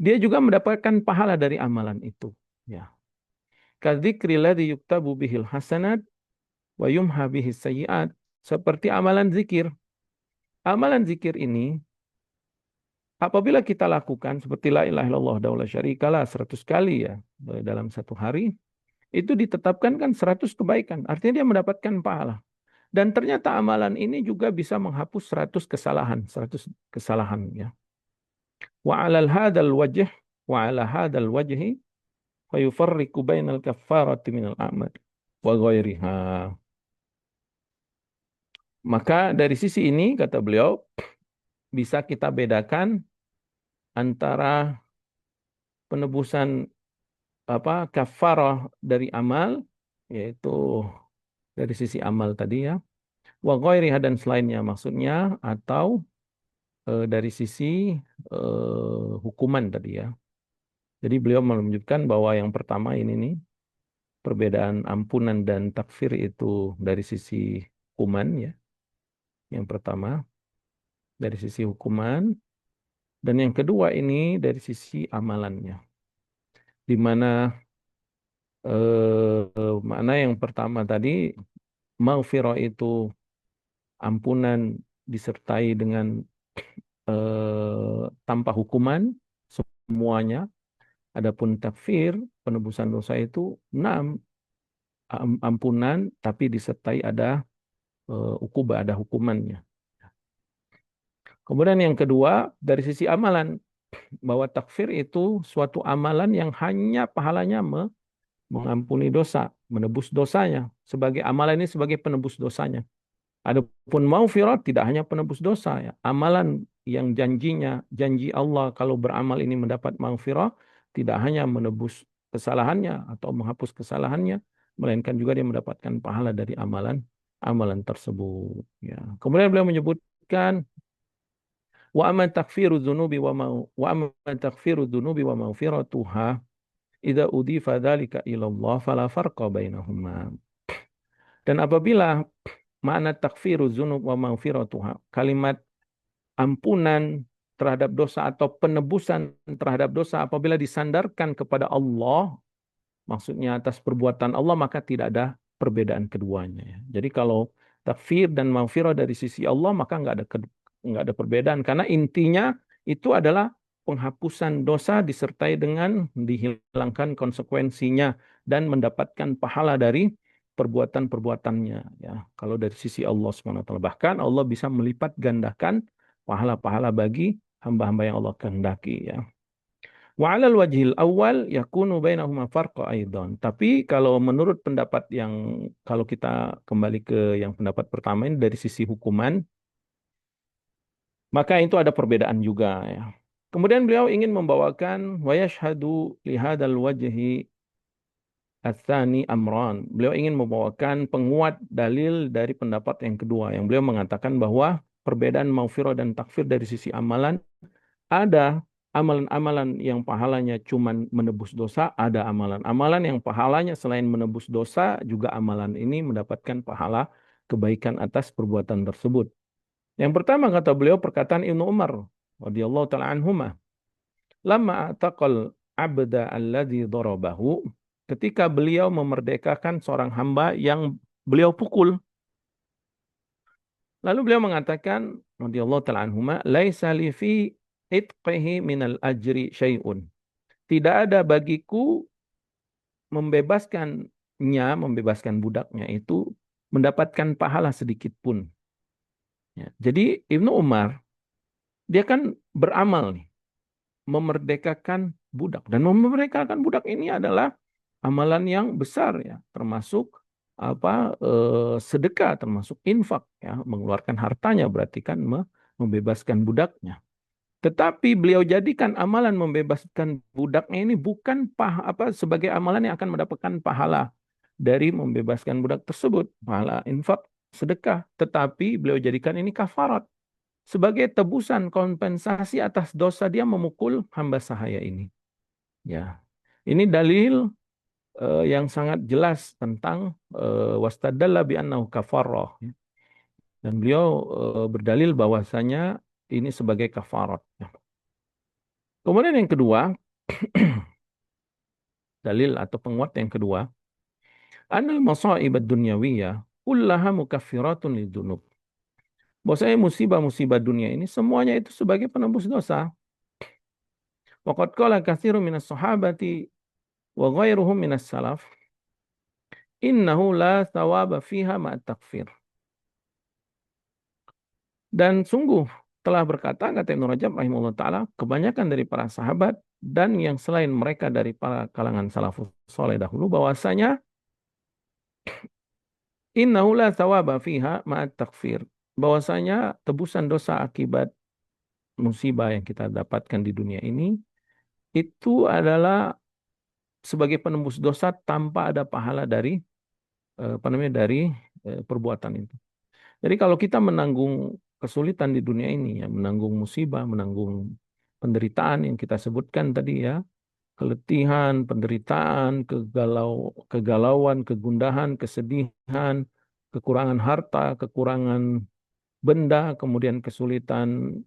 dia juga mendapatkan pahala dari amalan itu. Ya. Kadzikri ladzi yuktabu bihil hasanat wa yumha bihis sayyi'at. Seperti amalan zikir. Amalan zikir ini, apabila kita lakukan seperti la ilaha illallah daulah syarikalah 100 kali ya dalam satu hari, itu ditetapkan kan 100 kebaikan. Artinya dia mendapatkan pahala. Dan ternyata amalan ini juga bisa menghapus 100 kesalahan. 100 kesalahan ya. Wa alal hadal wajh wa ala hadal wajhi fayufarriqu bainal kaffarati minal a'mal wa ghairiha. Maka dari sisi ini kata beliau bisa kita bedakan antara penebusan kafarah dari amal, yaitu dari sisi amal tadi ya, wa ghairiha dan selainnya maksudnya, atau dari sisi hukuman tadi ya. Jadi beliau menunjukkan bahwa yang pertama ini nih, perbedaan ampunan dan takfir itu dari sisi hukuman ya. Yang pertama dari sisi hukuman, dan yang kedua ini dari sisi amalannya. Di mana makna yang pertama tadi, maghfirah itu ampunan disertai dengan tanpa hukuman semuanya. Adapun takfir, penebusan dosa itu 6 ampunan, tapi disertai ada ukubah, ada hukumannya. Kemudian yang kedua, dari sisi amalan, bahwa takfir itu suatu amalan yang hanya pahalanya mengampuni dosa, menebus dosanya. Sebagai amalan ini sebagai penebus dosanya. Adapun maghfirah tidak hanya penebus dosa ya. Amalan yang janji Allah kalau beramal ini mendapat maghfirah tidak hanya menebus kesalahannya atau menghapus kesalahannya, melainkan juga dia mendapatkan pahala dari amalan tersebut ya. Kemudian beliau menyebutkan wa amma takfiru dzunubi wa amma takfiru dzunubi wa maghfiratuha idza udifa dzalika ila Allah fala farqa bainahuma. Dan apabila makna takfiru dzunub wa maghfiratuha, kalimat ampunan terhadap dosa atau penebusan terhadap dosa apabila disandarkan kepada Allah, maksudnya atas perbuatan Allah, maka tidak ada perbedaan keduanya ya. Jadi kalau takfir dan maghfirah dari sisi Allah maka nggak ada perbedaan karena intinya itu adalah penghapusan dosa disertai dengan dihilangkan konsekuensinya dan mendapatkan pahala dari perbuatan-perbuatannya ya. Kalau dari sisi Allah SWT bahkan Allah bisa melipat gandakan pahala-pahala bagi hamba-hamba yang Allah kehendaki ya. Wa 'alal wajhil awal yakunu bainahuma farqa aidan. Tapi kalau menurut pendapat yang kalau kita kembali ke yang pendapat pertama ini dari sisi hukuman, maka itu ada perbedaan juga ya. Kemudian beliau ingin membawakan wa yashhadu li hadzal wajhi ats-tsani amran. Beliau ingin membawakan penguat dalil dari pendapat yang kedua yang beliau mengatakan bahwa perbedaan maghfirah dan takfir dari sisi amalan ada amalan-amalan yang pahalanya cuma menebus dosa, ada amalan-amalan yang pahalanya selain menebus dosa, juga amalan ini mendapatkan pahala kebaikan atas perbuatan tersebut. Yang pertama kata beliau perkataan Ibnu Umar radhiyallahu taala anhuma, "Lamma ataqal abda alladzi darabahu," ketika beliau memerdekakan seorang hamba yang beliau pukul. Lalu beliau mengatakan radhiyallahu taala anhuma, "Laisa li fi itqihi minal ajri syai'un." Tidak ada bagiku membebaskan budaknya itu mendapatkan pahala sedikit pun. Ya. Jadi Ibnu Umar dia kan beramal nih, memerdekakan budak dan memerdekakan budak ini adalah amalan yang besar ya, termasuk sedekah, termasuk infak ya, mengeluarkan hartanya berarti kan membebaskan budaknya. Tetapi beliau jadikan amalan membebaskan budaknya ini bukan sebagai amalan yang akan mendapatkan pahala dari membebaskan budak tersebut, pahala infak, sedekah, tetapi beliau jadikan ini kafarat sebagai tebusan kompensasi atas dosa dia memukul hamba sahaya ini. Ya. Ini dalil yang sangat jelas tentang wastadalla bi annahu kafarah. Dan beliau berdalil bahwasanya ini sebagai kafarat. Kemudian yang kedua, dalil atau penguat yang kedua, anal masaib ad-dunyawiyah kullaha mukaffiratun lidzunub. Bahwasanya musibah-musibah dunia ini semuanya itu sebagai penembus dosa. Waqad qala katsirun minas sahabati wa ghairuhum minas salaf, innahu la thawaba fiha ma'at takfir. Dan sungguh telah berkata, kata Ibnu Rajab rahimahullah ta'ala, kebanyakan dari para sahabat dan yang selain mereka dari para kalangan salafus soleh dahulu, bahwasanya innahu la thawaba fiha ma'at takfir. Bahwasanya tebusan dosa akibat musibah yang kita dapatkan di dunia ini, itu adalah sebagai penembus dosa tanpa ada pahala dari perbuatan itu. Jadi kalau kita menanggung kesulitan di dunia ini ya, menanggung musibah, menanggung penderitaan yang kita sebutkan tadi ya, keletihan, penderitaan, kegalauan, kegundahan, kesedihan, kekurangan harta, kekurangan benda, kemudian kesulitan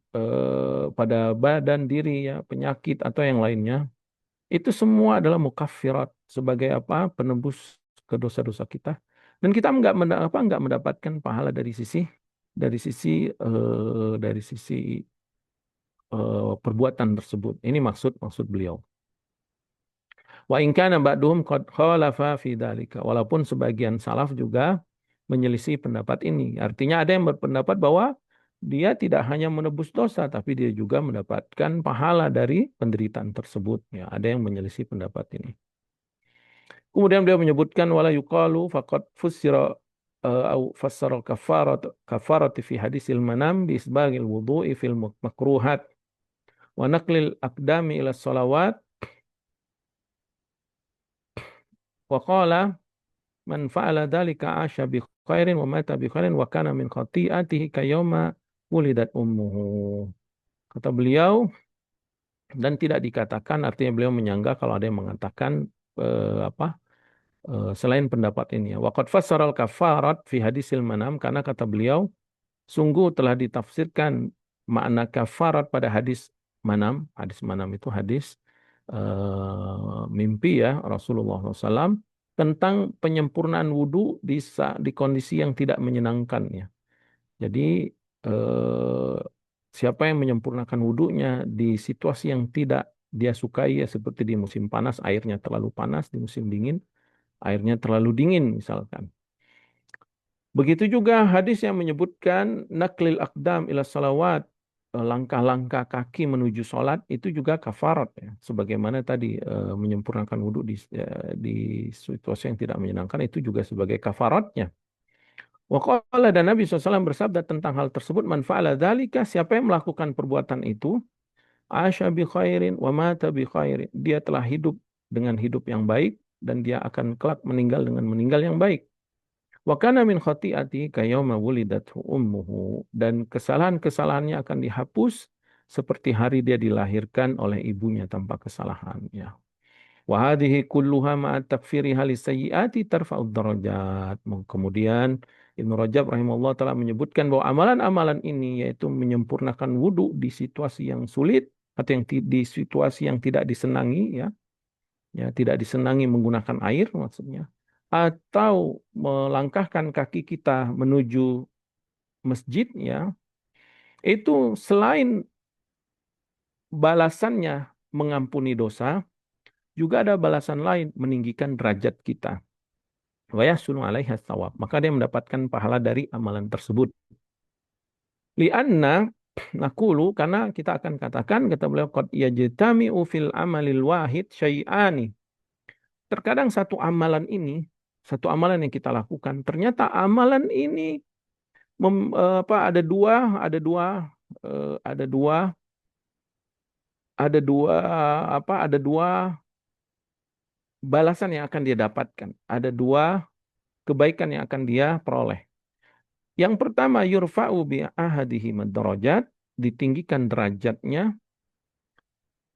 pada badan diri ya, penyakit atau yang lainnya. Itu semua adalah mukaffirat sebagai apa? Penembus ke dosa-dosa kita. Dan kita nggak mendapatkan pahala dari sisi perbuatan tersebut. Ini maksud beliau. Wa in kana ba'duhum qad khalafa fi dzalika. Walaupun sebagian salaf juga menyelisih pendapat ini. Artinya ada yang berpendapat bahwa dia tidak hanya menebus dosa, tapi dia juga mendapatkan pahala dari penderitaan tersebut. Ya, ada yang menyelisih pendapat ini. Kemudian beliau menyebutkan wala yuqalu faqad fussira au fassara kafarati fi hadisil manam bi isbagil wudu'i fil makruhat wa naqlil aqdami ila salawat wa qala man fa'ala dzalika 'asha bi khairin wa mata bi khairin wa kana min khati'atihi kayawma wulidat ummuhu. Kata beliau, dan tidak dikatakan, artinya beliau menyanggah kalau ada yang mengatakan selain pendapat ini ya. Waqad fassaral kafarat fi hadisil manam, karena kata beliau sungguh telah ditafsirkan makna kafarat pada hadis manam. Hadis manam itu hadis mimpi ya Rasulullah SAW tentang penyempurnaan wudhu di kondisi yang tidak menyenangkan ya. Jadi siapa yang menyempurnakan wudhunya di situasi yang tidak dia sukai ya, seperti di musim panas airnya terlalu panas, di musim dingin airnya terlalu dingin misalkan. Begitu juga hadis yang menyebutkan naklil aqdam ila salawat, langkah-langkah kaki menuju sholat itu juga kafarat ya. Sebagaimana tadi menyempurnakan wudhu di situasi yang tidak menyenangkan itu juga sebagai kafaratnya. Wa qala, dan Nabi SAW bersabda tentang hal tersebut, man fa'ala dzalika, siapa yang melakukan perbuatan itu, asya bi khairin wa mata bi khairin, dia telah hidup dengan hidup yang baik dan dia akan kelak meninggal dengan meninggal yang baik. Wa kana min khati'ati kayawma wulidathu ummuhu, dan kesalahan-kesalahannya akan dihapus seperti hari dia dilahirkan oleh ibunya tanpa kesalahan ya. Wa hadhihi kulluha ma'a takfiriha lisayyiati tarfa'ud darajat. Kemudian Ibnu Rajab rahimahullah taala menyebutkan bahwa amalan-amalan ini yaitu menyempurnakan wudhu di situasi yang sulit atau yang di situasi yang tidak disenangi ya. Ya, tidak disenangi menggunakan air maksudnya, atau melangkahkan kaki kita menuju masjid ya, itu selain balasannya mengampuni dosa, juga ada balasan lain, meninggikan derajat kita. Wa yahsunu 'alaiha tsawab. Maka dia mendapatkan pahala dari amalan tersebut. Li'anna naqulu, karena kita akan katakan, kata beliau, qad yajtami'u fil amalil wahid syai'ani. Terkadang satu amalan yang kita lakukan, ternyata amalan ini ada dua balasan yang akan dia dapatkan. Ada dua kebaikan yang akan dia peroleh. Yang pertama, yurfa'u bi ahadihi madarajat, ditinggikan derajatnya.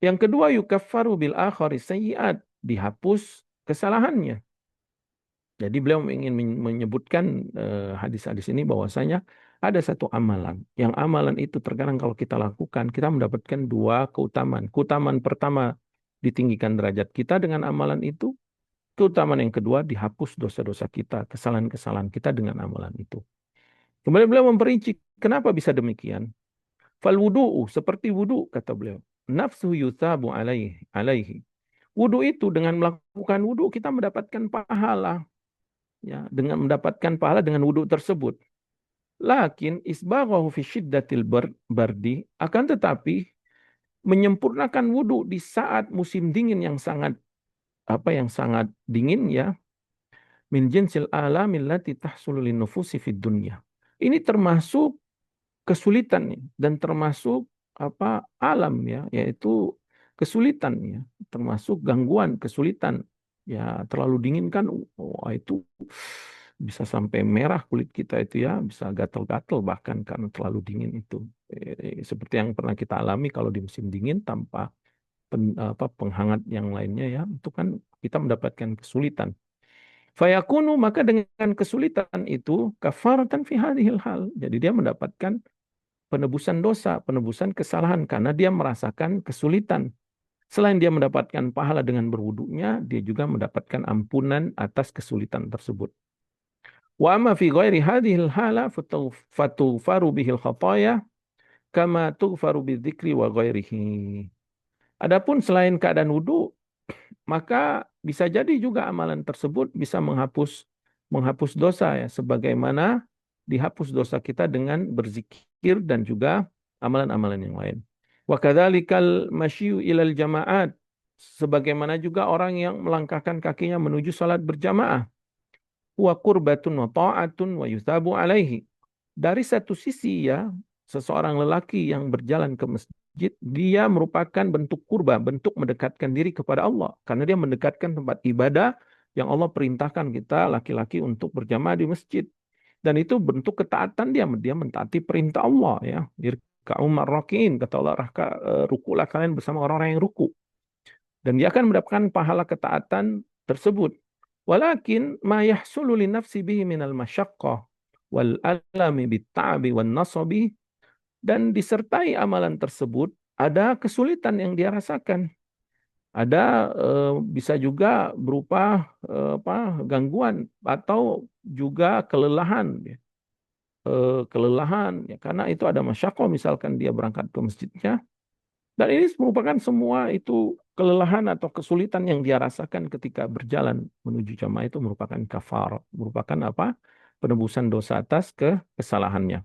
Yang kedua, yukaffaru bil akhari sayyi'at, dihapus kesalahannya. Jadi beliau ingin menyebutkan hadis-hadis ini bahwasanya ada satu amalan. Yang amalan itu terkadang kalau kita lakukan, kita mendapatkan dua keutamaan. Keutamaan pertama, ditinggikan derajat kita dengan amalan itu. Keutamaan yang kedua, dihapus dosa-dosa kita, kesalahan-kesalahan kita dengan amalan itu. Kemudian beliau memperinci, kenapa bisa demikian? Fal wudu'u, seperti wudu, kata beliau. Nafsu yuthabu alaihi. Wudu itu, dengan melakukan wudu, kita mendapatkan pahala. Ya, dengan mendapatkan pahala dengan wudu tersebut. Lakin isbaghahu fi syiddatil bardi, akan tetapi menyempurnakan wudu di saat musim dingin yang sangat dingin ya, min jinsil alamil lati tahsulu lin nufusi fid dunya. Ini termasuk kesulitan dan termasuk alam ya, yaitu kesulitan ya, termasuk gangguan, kesulitan. Ya, terlalu dingin kan, itu bisa sampai merah kulit kita itu ya, bisa gatal-gatal bahkan karena terlalu dingin itu. Seperti yang pernah kita alami kalau di musim dingin tanpa penghangat yang lainnya ya, itu kan kita mendapatkan kesulitan. Fayakunu, maka dengan kesulitan itu kafaratan fi hadhil hal. Jadi dia mendapatkan penebusan dosa, penebusan kesalahan karena dia merasakan kesulitan. Selain dia mendapatkan pahala dengan berwudunya, dia juga mendapatkan ampunan atas kesulitan tersebut. Wa amma fi ghairi hadhil hala fatughfaru bihil khataya kama tughfaru bidzikri wa ghairihi. Adapun selain keadaan wudu, maka bisa jadi juga amalan tersebut bisa menghapus dosa ya, sebagaimana dihapus dosa kita dengan berzikir dan juga amalan-amalan yang lain. Wa kadzalikal masyu ilal jama'at, sebagaimana juga orang yang melangkahkan kakinya menuju salat berjamaah. Wa qurbatun wa ta'atun wa yuthabu alaihi. Dari satu sisi ya, seseorang lelaki yang berjalan ke masjid, dia merupakan bentuk kurba, bentuk mendekatkan diri kepada Allah. Karena dia mendekatkan tempat ibadah yang Allah perintahkan kita laki-laki untuk berjamaah di masjid. Dan itu bentuk ketaatan dia mentaati perintah Allah ya. Irka'u marrakin, kata Allah, rukulah kalian bersama orang-orang yang ruku. Dan dia akan mendapatkan pahala ketaatan tersebut. Walakin ma yahsulu li nafsi bihi minal masyaqqah wal alami bitta'bi wan nasabi, dan disertai amalan tersebut ada kesulitan yang dia rasakan. Ada bisa juga berupa gangguan atau juga kelelahan ya. Kelelahan ya, karena itu ada masyaqqah, misalkan dia berangkat ke masjidnya. Dan ini merupakan semua itu kelelahan atau kesulitan yang dia rasakan ketika berjalan menuju jamaah, itu merupakan kafar, merupakan apa? Penebusan dosa atas kesalahannya.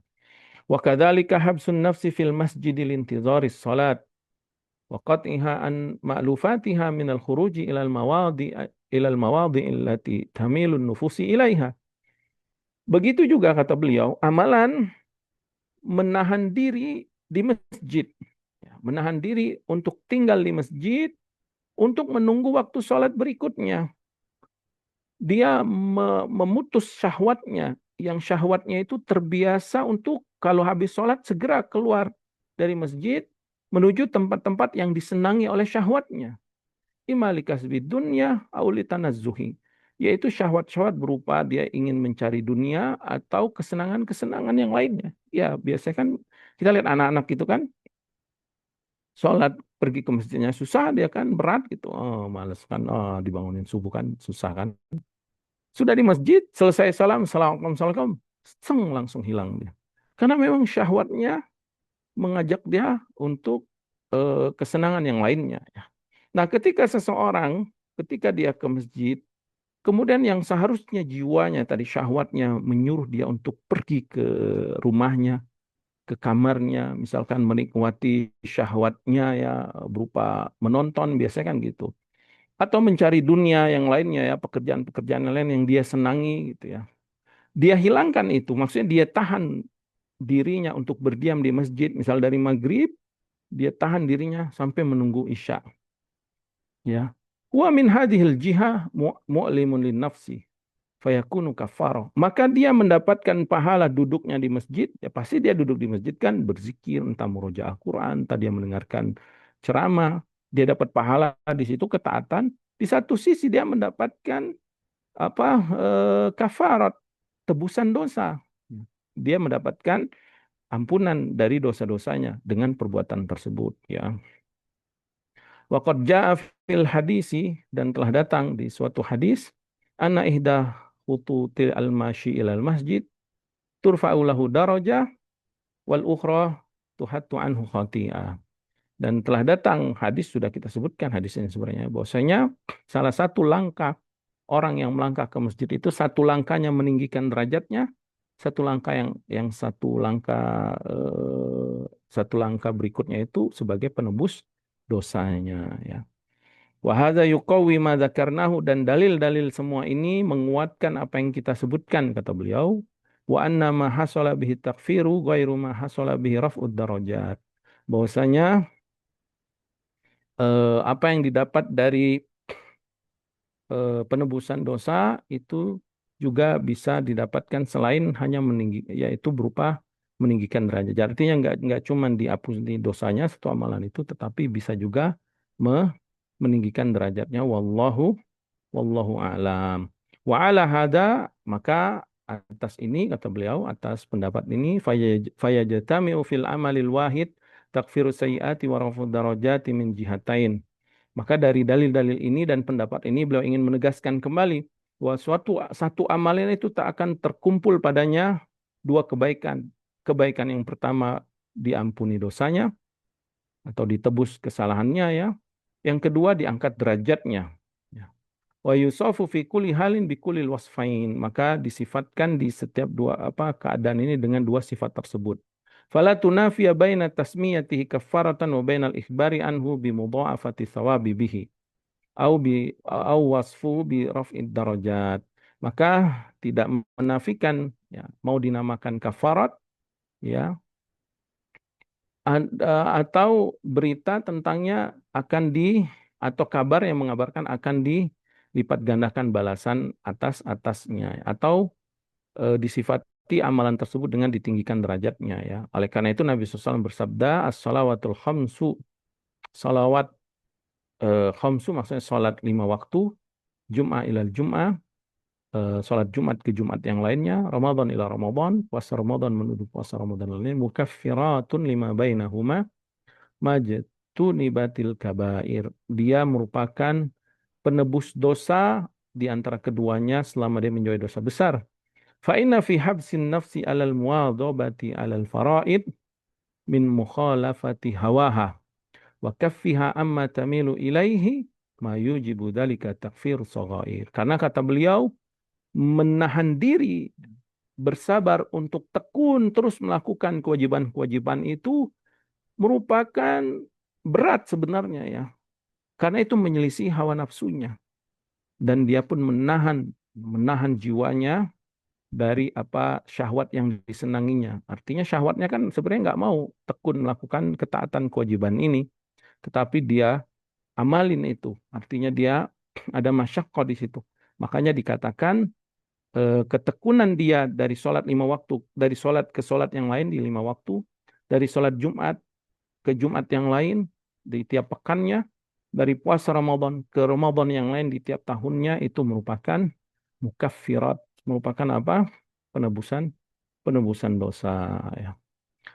Wa kadzalika habsun nafsi fil masjidi lintidharis salat wa qat'iha an ma'lufatiha min al-khuruji ila al-mawadi allati tamilun nufusi ilaiha. Begitu juga kata beliau, amalan menahan diri di masjid. Menahan diri untuk tinggal di masjid untuk menunggu waktu sholat berikutnya. Dia memutus syahwatnya. Yang syahwatnya itu terbiasa untuk kalau habis sholat segera keluar dari masjid menuju tempat-tempat yang disenangi oleh syahwatnya. Imma likasbid dunya aw litanazzuhi. Yaitu syahwat-syahwat berupa dia ingin mencari dunia atau kesenangan-kesenangan yang lainnya. Ya biasanya kan kita lihat anak-anak itu kan, sholat pergi ke masjidnya susah, dia kan berat gitu. Oh, males kan. Oh, dibangunin subuh kan susah kan. Sudah di masjid, selesai salam, assalamualaikum, langsung hilang dia. Karena memang syahwatnya mengajak dia untuk kesenangan yang lainnya. Nah, ketika dia ke masjid, kemudian yang seharusnya jiwanya tadi syahwatnya menyuruh dia untuk pergi ke rumahnya, ke kamarnya, misalkan menikmati syahwatnya ya berupa menonton, biasanya kan gitu. Atau mencari dunia yang lainnya ya, pekerjaan-pekerjaan lain yang dia senangi gitu ya. Dia hilangkan itu, maksudnya dia tahan dirinya untuk berdiam di masjid, misal dari maghrib, dia tahan dirinya sampai menunggu isya. Ya. Wa min hadhil jihah mu'limun lin nafsi fayakunu kafarah. Maka dia mendapatkan pahala duduknya di masjid, ya pasti dia duduk di masjid kan berzikir, entah murojaah Quran, entah dia mendengarkan ceramah, dia dapat pahala di situ, ketaatan. Di satu sisi dia mendapatkan kafarat, tebusan dosa. Dia mendapatkan ampunan dari dosa-dosanya dengan perbuatan tersebut ya. Wa qad jaa fil hadisi, dan telah datang di suatu hadis, anna ihda khututil al-mashi ilal masjid turfa'u lahu darajah wal ukhra tuhattu anhu khati'ah. Dan telah datang hadis, sudah kita sebutkan hadis ini sebenarnya, bahwasanya salah satu langkah orang yang melangkah ke masjid itu, satu langkahnya meninggikan derajatnya, satu langkah berikutnya itu sebagai penebus dosanya ya. Wa hadza yuqawwi ma dzakarnahu, dan dalil-dalil semua ini menguatkan apa yang kita sebutkan, kata beliau. Wa anna ma hasala bihi takfiru ghairu ma hasala bihi raf'ud darajat. Bahwasanya apa yang didapat dari penebusan dosa itu juga bisa didapatkan selain hanya yaitu berupa meninggikan derajat. Artinya nggak cuma dihapus di dosanya satu amalan itu, tetapi bisa juga meninggikan derajatnya. Wallahu a'lam. Wa ala hada, maka atas ini, kata beliau, atas pendapat ini, fayajtami'u fil amalil wahid takfiru sayyiati wa raf'ud darajati min jihatain. Maka dari dalil-dalil ini dan pendapat ini, beliau ingin menegaskan kembali bahwa satu amalan itu tak akan terkumpul padanya dua kebaikan. Kebaikan yang pertama diampuni dosanya atau ditebus kesalahannya ya. Yang kedua diangkat derajatnya. Ya. Wa yusafu fi kulli halin bi kullil wasfain, maka disifatkan di setiap keadaan ini dengan dua sifat tersebut. Fala tunafiya baina tasmiyatihi kaffaratan wa bainal ikhbari anhu bi mudha'afati thawabi bihi au wasfu bi raf'id darajat. Maka tidak menafikan ya, mau dinamakan kafarat ya atau berita tentangnya atau kabar yang mengabarkan akan dilipat gandakan balasan atasnya atau disifati amalan tersebut dengan ditinggikan derajatnya ya. Oleh karena itu Nabi SAW bersabda as-salawatul khamsu, salawat khamsu maksudnya salat 5 waktu, Jum'ah ilal Jum'ah, salat Jumat ke Jumat yang lainnya, Ramadan ila Ramadan, puasa Ramadan menuju puasa Ramadan lainnya, mukaffiratun lima bainahuma majtunibatil kabair. Dia merupakan penebus dosa di antara keduanya selama dia menjauhi dosa besar. Fa inna fi habsin nafsi alal muwadhabati alal faraid min mukhalafati hawaha wa kaffiha amma tamilu ilaihi ma yujibu dzalika takfir shaghair. Karena kata beliau, menahan diri, bersabar untuk tekun terus melakukan kewajiban-kewajiban itu merupakan berat sebenarnya ya. Karena itu menyelisih hawa nafsunya. Dan dia pun menahan jiwanya dari syahwat yang disenanginya. Artinya syahwatnya kan sebenarnya nggak mau tekun melakukan ketaatan kewajiban ini. Tetapi dia amalin itu. Artinya dia ada masyaqqah di situ. Makanya dikatakan ketekunan dia dari sholat 5 waktu, dari sholat ke sholat yang lain di 5 waktu, dari sholat Jumat ke Jumat yang lain di tiap pekannya, dari puasa Ramadan ke Ramadan yang lain di tiap tahunnya, itu merupakan mukaffirat, merupakan penebusan dosa ya.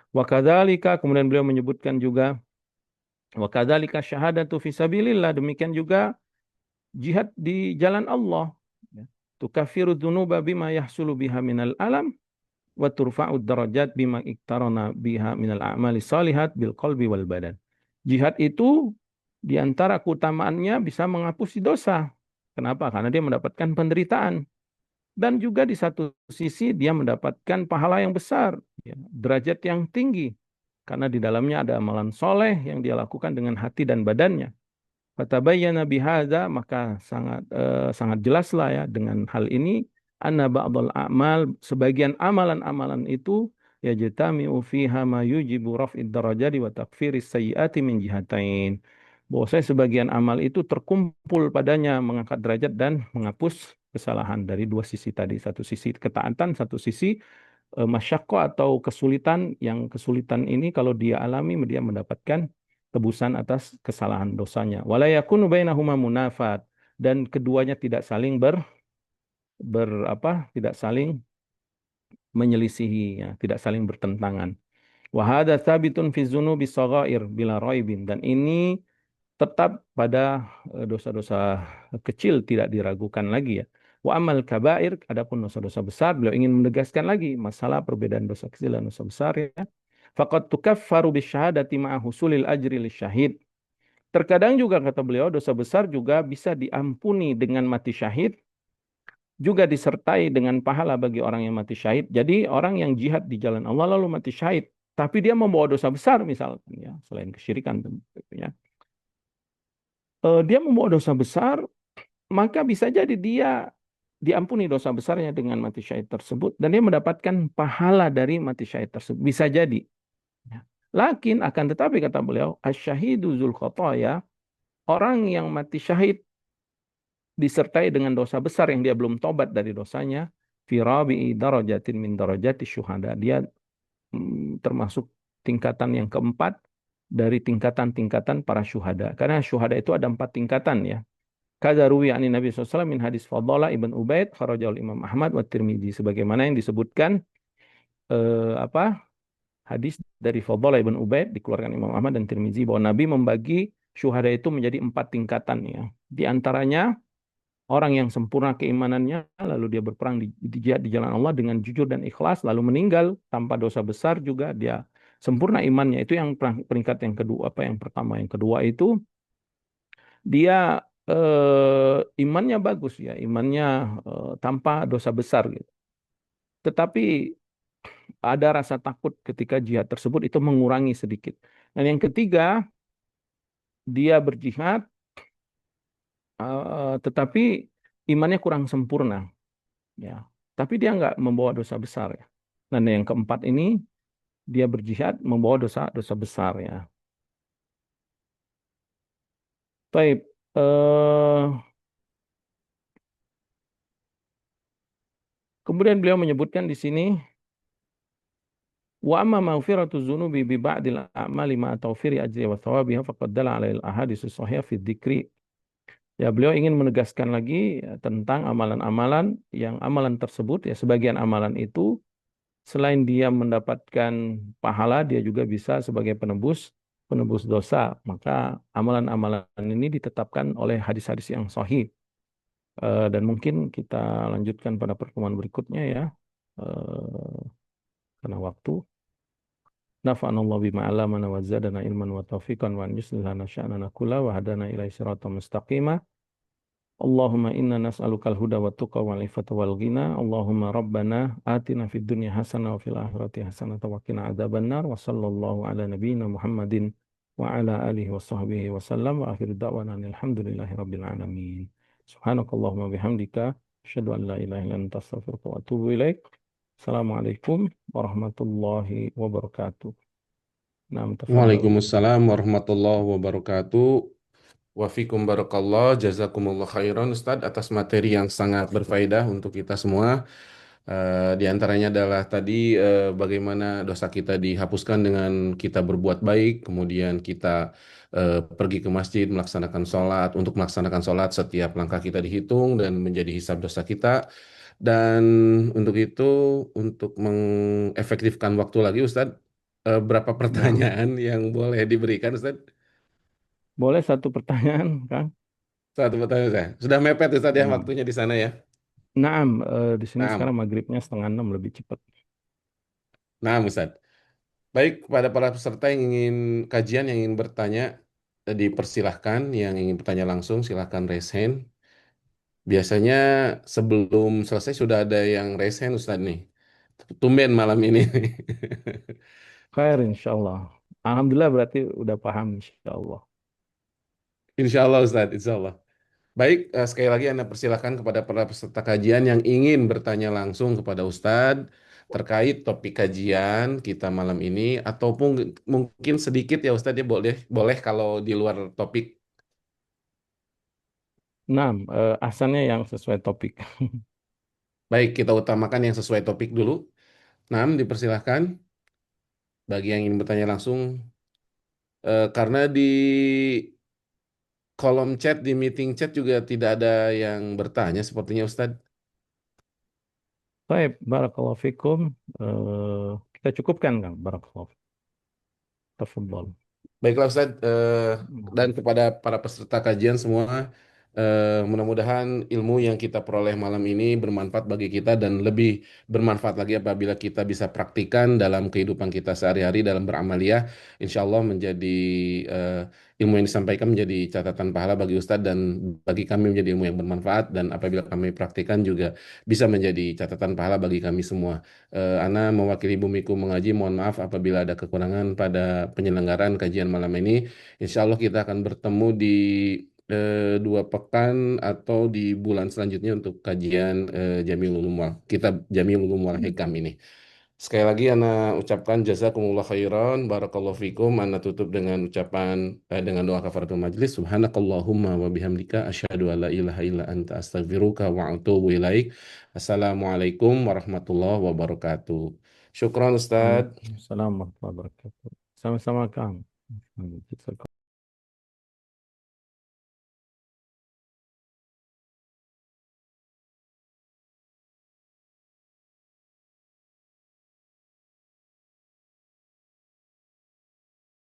Wa kadzalika, kemudian beliau menyebutkan juga wa kadzalika syahadatu fi sabilillah, demikian juga jihad di jalan Allah ya. Tukaffiru dzunuba bima yahsulu biha minal alam wa turfa'ud darajat bima iktarana biha minal a'mali salihat bil qalbi wal badan. Jihad itu di antara keutamaannya bisa menghapus dosa. Kenapa? Karena dia mendapatkan penderitaan. Dan juga di satu sisi dia mendapatkan pahala yang besar, ya, derajat yang tinggi. Karena di dalamnya ada amalan soleh yang dia lakukan dengan hati dan badannya. Fatabayyana bihadza, maka sangat jelaslah ya dengan hal ini, anna ba'dal a'mal, sebagian amalan-amalan itu yajtami'u fiha ma yujibu raf'id darajati wa takfiris sayyiati min jihatain. Bahwasanya sebagian amal itu terkumpul padanya mengangkat derajat dan menghapus kesalahan dari dua sisi tadi. Satu sisi ketaatan, satu sisi masyakko atau kesulitan. Yang kesulitan ini kalau dia alami, dia mendapatkan tebusan atas kesalahan dosanya. Wala yakunu bainahuma munafat, dan keduanya tidak saling tidak saling menyelisihi ya, tidak saling bertentangan. Wa hadza tsabitun fi dzunubi shaghair bila raibin, dan ini tetap pada dosa-dosa kecil tidak diragukan lagi ya. Wa amal kabair, adapun dosa-dosa besar, beliau ingin menegaskan lagi masalah perbedaan dosa kecil dan dosa besar ya. Faqad tukaffaru bisyahadati ma'a husulil ajri lisyahid. Terkadang juga kata beliau dosa besar juga bisa diampuni dengan mati syahid, juga disertai dengan pahala bagi orang yang mati syahid. Jadi orang yang jihad di jalan Allah lalu mati syahid, tapi dia membawa dosa besar misalkan ya, selain kesyirikan tentunya. Dia membawa dosa besar, maka bisa jadi dia diampuni dosa besarnya dengan mati syahid tersebut, dan dia mendapatkan pahala dari mati syahid tersebut. Bisa jadi. Lakin akan tetapi kata beliau, asyahidu zul khataya, orang yang mati syahid disertai dengan dosa besar yang dia belum tobat dari dosanya, fi rabi'i darajatin min darajati syuhada. Dia termasuk tingkatan yang keempat dari tingkatan-tingkatan para syuhada. Karena syuhada itu ada 4 tingkatan ya. Kadza ruwiya ani Nabi SAW min hadis Fadalah ibn Ubaid kharajal Imam Ahmad wa Tirmidzi, sebagaimana yang disebutkan hadis dari Fadalah ibn Ubaid dikeluarkan Imam Ahmad dan Tirmidzi, bahwa Nabi membagi syuhada itu menjadi 4 tingkatan ya. Di antaranya orang yang sempurna keimanannya, lalu dia berperang di jihad di jalan Allah dengan jujur dan ikhlas, lalu meninggal tanpa dosa besar juga, dia sempurna imannya itu yang peringkat yang kedua, apa yang pertama, yang kedua itu dia imannya bagus ya, imannya tanpa dosa besar gitu. Tetapi ada rasa takut ketika jihad tersebut itu mengurangi sedikit. Dan yang ketiga, dia berjihad tetapi imannya kurang sempurna ya. Tapi dia nggak membawa dosa besar ya. Dan yang keempat ini dia berjihad membawa dosa besar ya. Baik, kemudian beliau menyebutkan di sini wa amma maghfiratu dzunubi bi ba'dil a'mali ma tawfiri ajri wa thawabiha faqad dalla 'ala al-ahadits sahihah fi dzikri. Ya, beliau ingin menegaskan lagi ya, tentang amalan-amalan yang amalan tersebut ya sebagian amalan itu selain dia mendapatkan pahala dia juga bisa sebagai penebus penebus dosa. Maka amalan-amalan ini ditetapkan oleh hadis-hadis yang sahih. Dan mungkin kita lanjutkan pada pertemuan berikutnya ya. Eh, karena waktu. Nafa'anallahu bima 'allamana wa zadana ilman wa taufiqan wa an yuslih lana sya'nana kulla wa hadana ila siratal mustaqimah. Allahumma inna nas'alukal huda wa tuqa wal ifata wal ghina. Allahumma rabbana atina fid dunya hasanah wa fil akhirati hasanah wa qina adzabannar wa sallallahu ala nabiyyina Muhammadin wa ala alihi wa sahbihi wa sallam wa akhiru da'wana alhamdulillahi rabbil alamin. Subhanakallahumma bihamdika asyhadu an la ilaha illa anta astaghfiruka wa atubu ilaik. Assalamualaikum warahmatullahi wabarakatuh. Naam, tafadhal. Waalaikumsalam warahmatullahi wabarakatuh. Wafikum barakallah, jazakumullah khairan Ustadz atas materi yang sangat berfaedah untuk kita semua. Di antaranya adalah tadi bagaimana dosa kita dihapuskan dengan kita berbuat baik, kemudian kita pergi ke masjid melaksanakan sholat. Untuk melaksanakan sholat setiap langkah kita dihitung dan menjadi hisab dosa kita. Dan untuk itu, untuk mengefektifkan waktu lagi Ustadz, berapa Naam. pertanyaan yang boleh diberikan Ustadz? Boleh satu pertanyaan, Kang? Satu pertanyaan saya. Sudah mepet Ustadz ya Naam. waktunya di sana ya. Naam, di sini Nah, sekarang maghribnya 5:30 lebih cepat. nah Ustadz. Baik, kepada para peserta yang ingin kajian, yang ingin bertanya, dipersilahkan. Yang ingin bertanya langsung, silahkan raise hand. Biasanya sebelum selesai sudah ada yang raise hand Ustadz nih. Tumben malam ini. Khair, insya Allah. Alhamdulillah berarti udah paham, insya Allah. Insya Allah Ustadz, insya Allah. Baik, sekali lagi Anda persilahkan kepada para peserta kajian yang ingin bertanya langsung kepada Ustadz terkait topik kajian kita malam ini, ataupun mungkin sedikit ya Ustadz ya, boleh boleh kalau di luar topik. Naam, asalnya yang sesuai topik. Baik, kita utamakan yang sesuai topik dulu. Nah, dipersilahkan bagi yang ingin bertanya langsung, karena di kolom chat, di meeting chat juga tidak ada yang bertanya sepertinya Ustadz. Baik, barakallahu fikum. Kita cukupkan, Kang. Barakallahu. Tafadhol. Baiklah Ustadz, dan Naam. kepada para peserta kajian semua, mudah-mudahan ilmu yang kita peroleh malam ini bermanfaat bagi kita dan lebih bermanfaat lagi apabila kita bisa praktikkan dalam kehidupan kita sehari-hari dalam beramaliyah. Insya Allah menjadi ilmu yang disampaikan menjadi catatan pahala bagi Ustadz dan bagi kami menjadi ilmu yang bermanfaat dan apabila kami praktikkan juga bisa menjadi catatan pahala bagi kami semua. Ana mewakili Bumiku mengaji, mohon maaf apabila ada kekurangan pada penyelenggaraan kajian malam ini. Insya Allah kita akan bertemu di 2 pekan atau di bulan selanjutnya untuk kajian Jamiul Ulum kitab Jamiul Ulum wal Hikam ini. Sekali lagi Ana ucapkan jazakumullah khairan, barakallahu fikum. Ana tutup dengan ucapan dengan doa kafaratul majlis. Subhanakallahumma wa bihamdika asyhadu an la ilaha illa anta astaghfiruka wa atubu ilaik. Assalamualaikum warahmatullahi wabarakatuh. Syukran Ustaz. Waalaikumsalam warahmatullahi wabarakatuh. Sama-sama, Kang.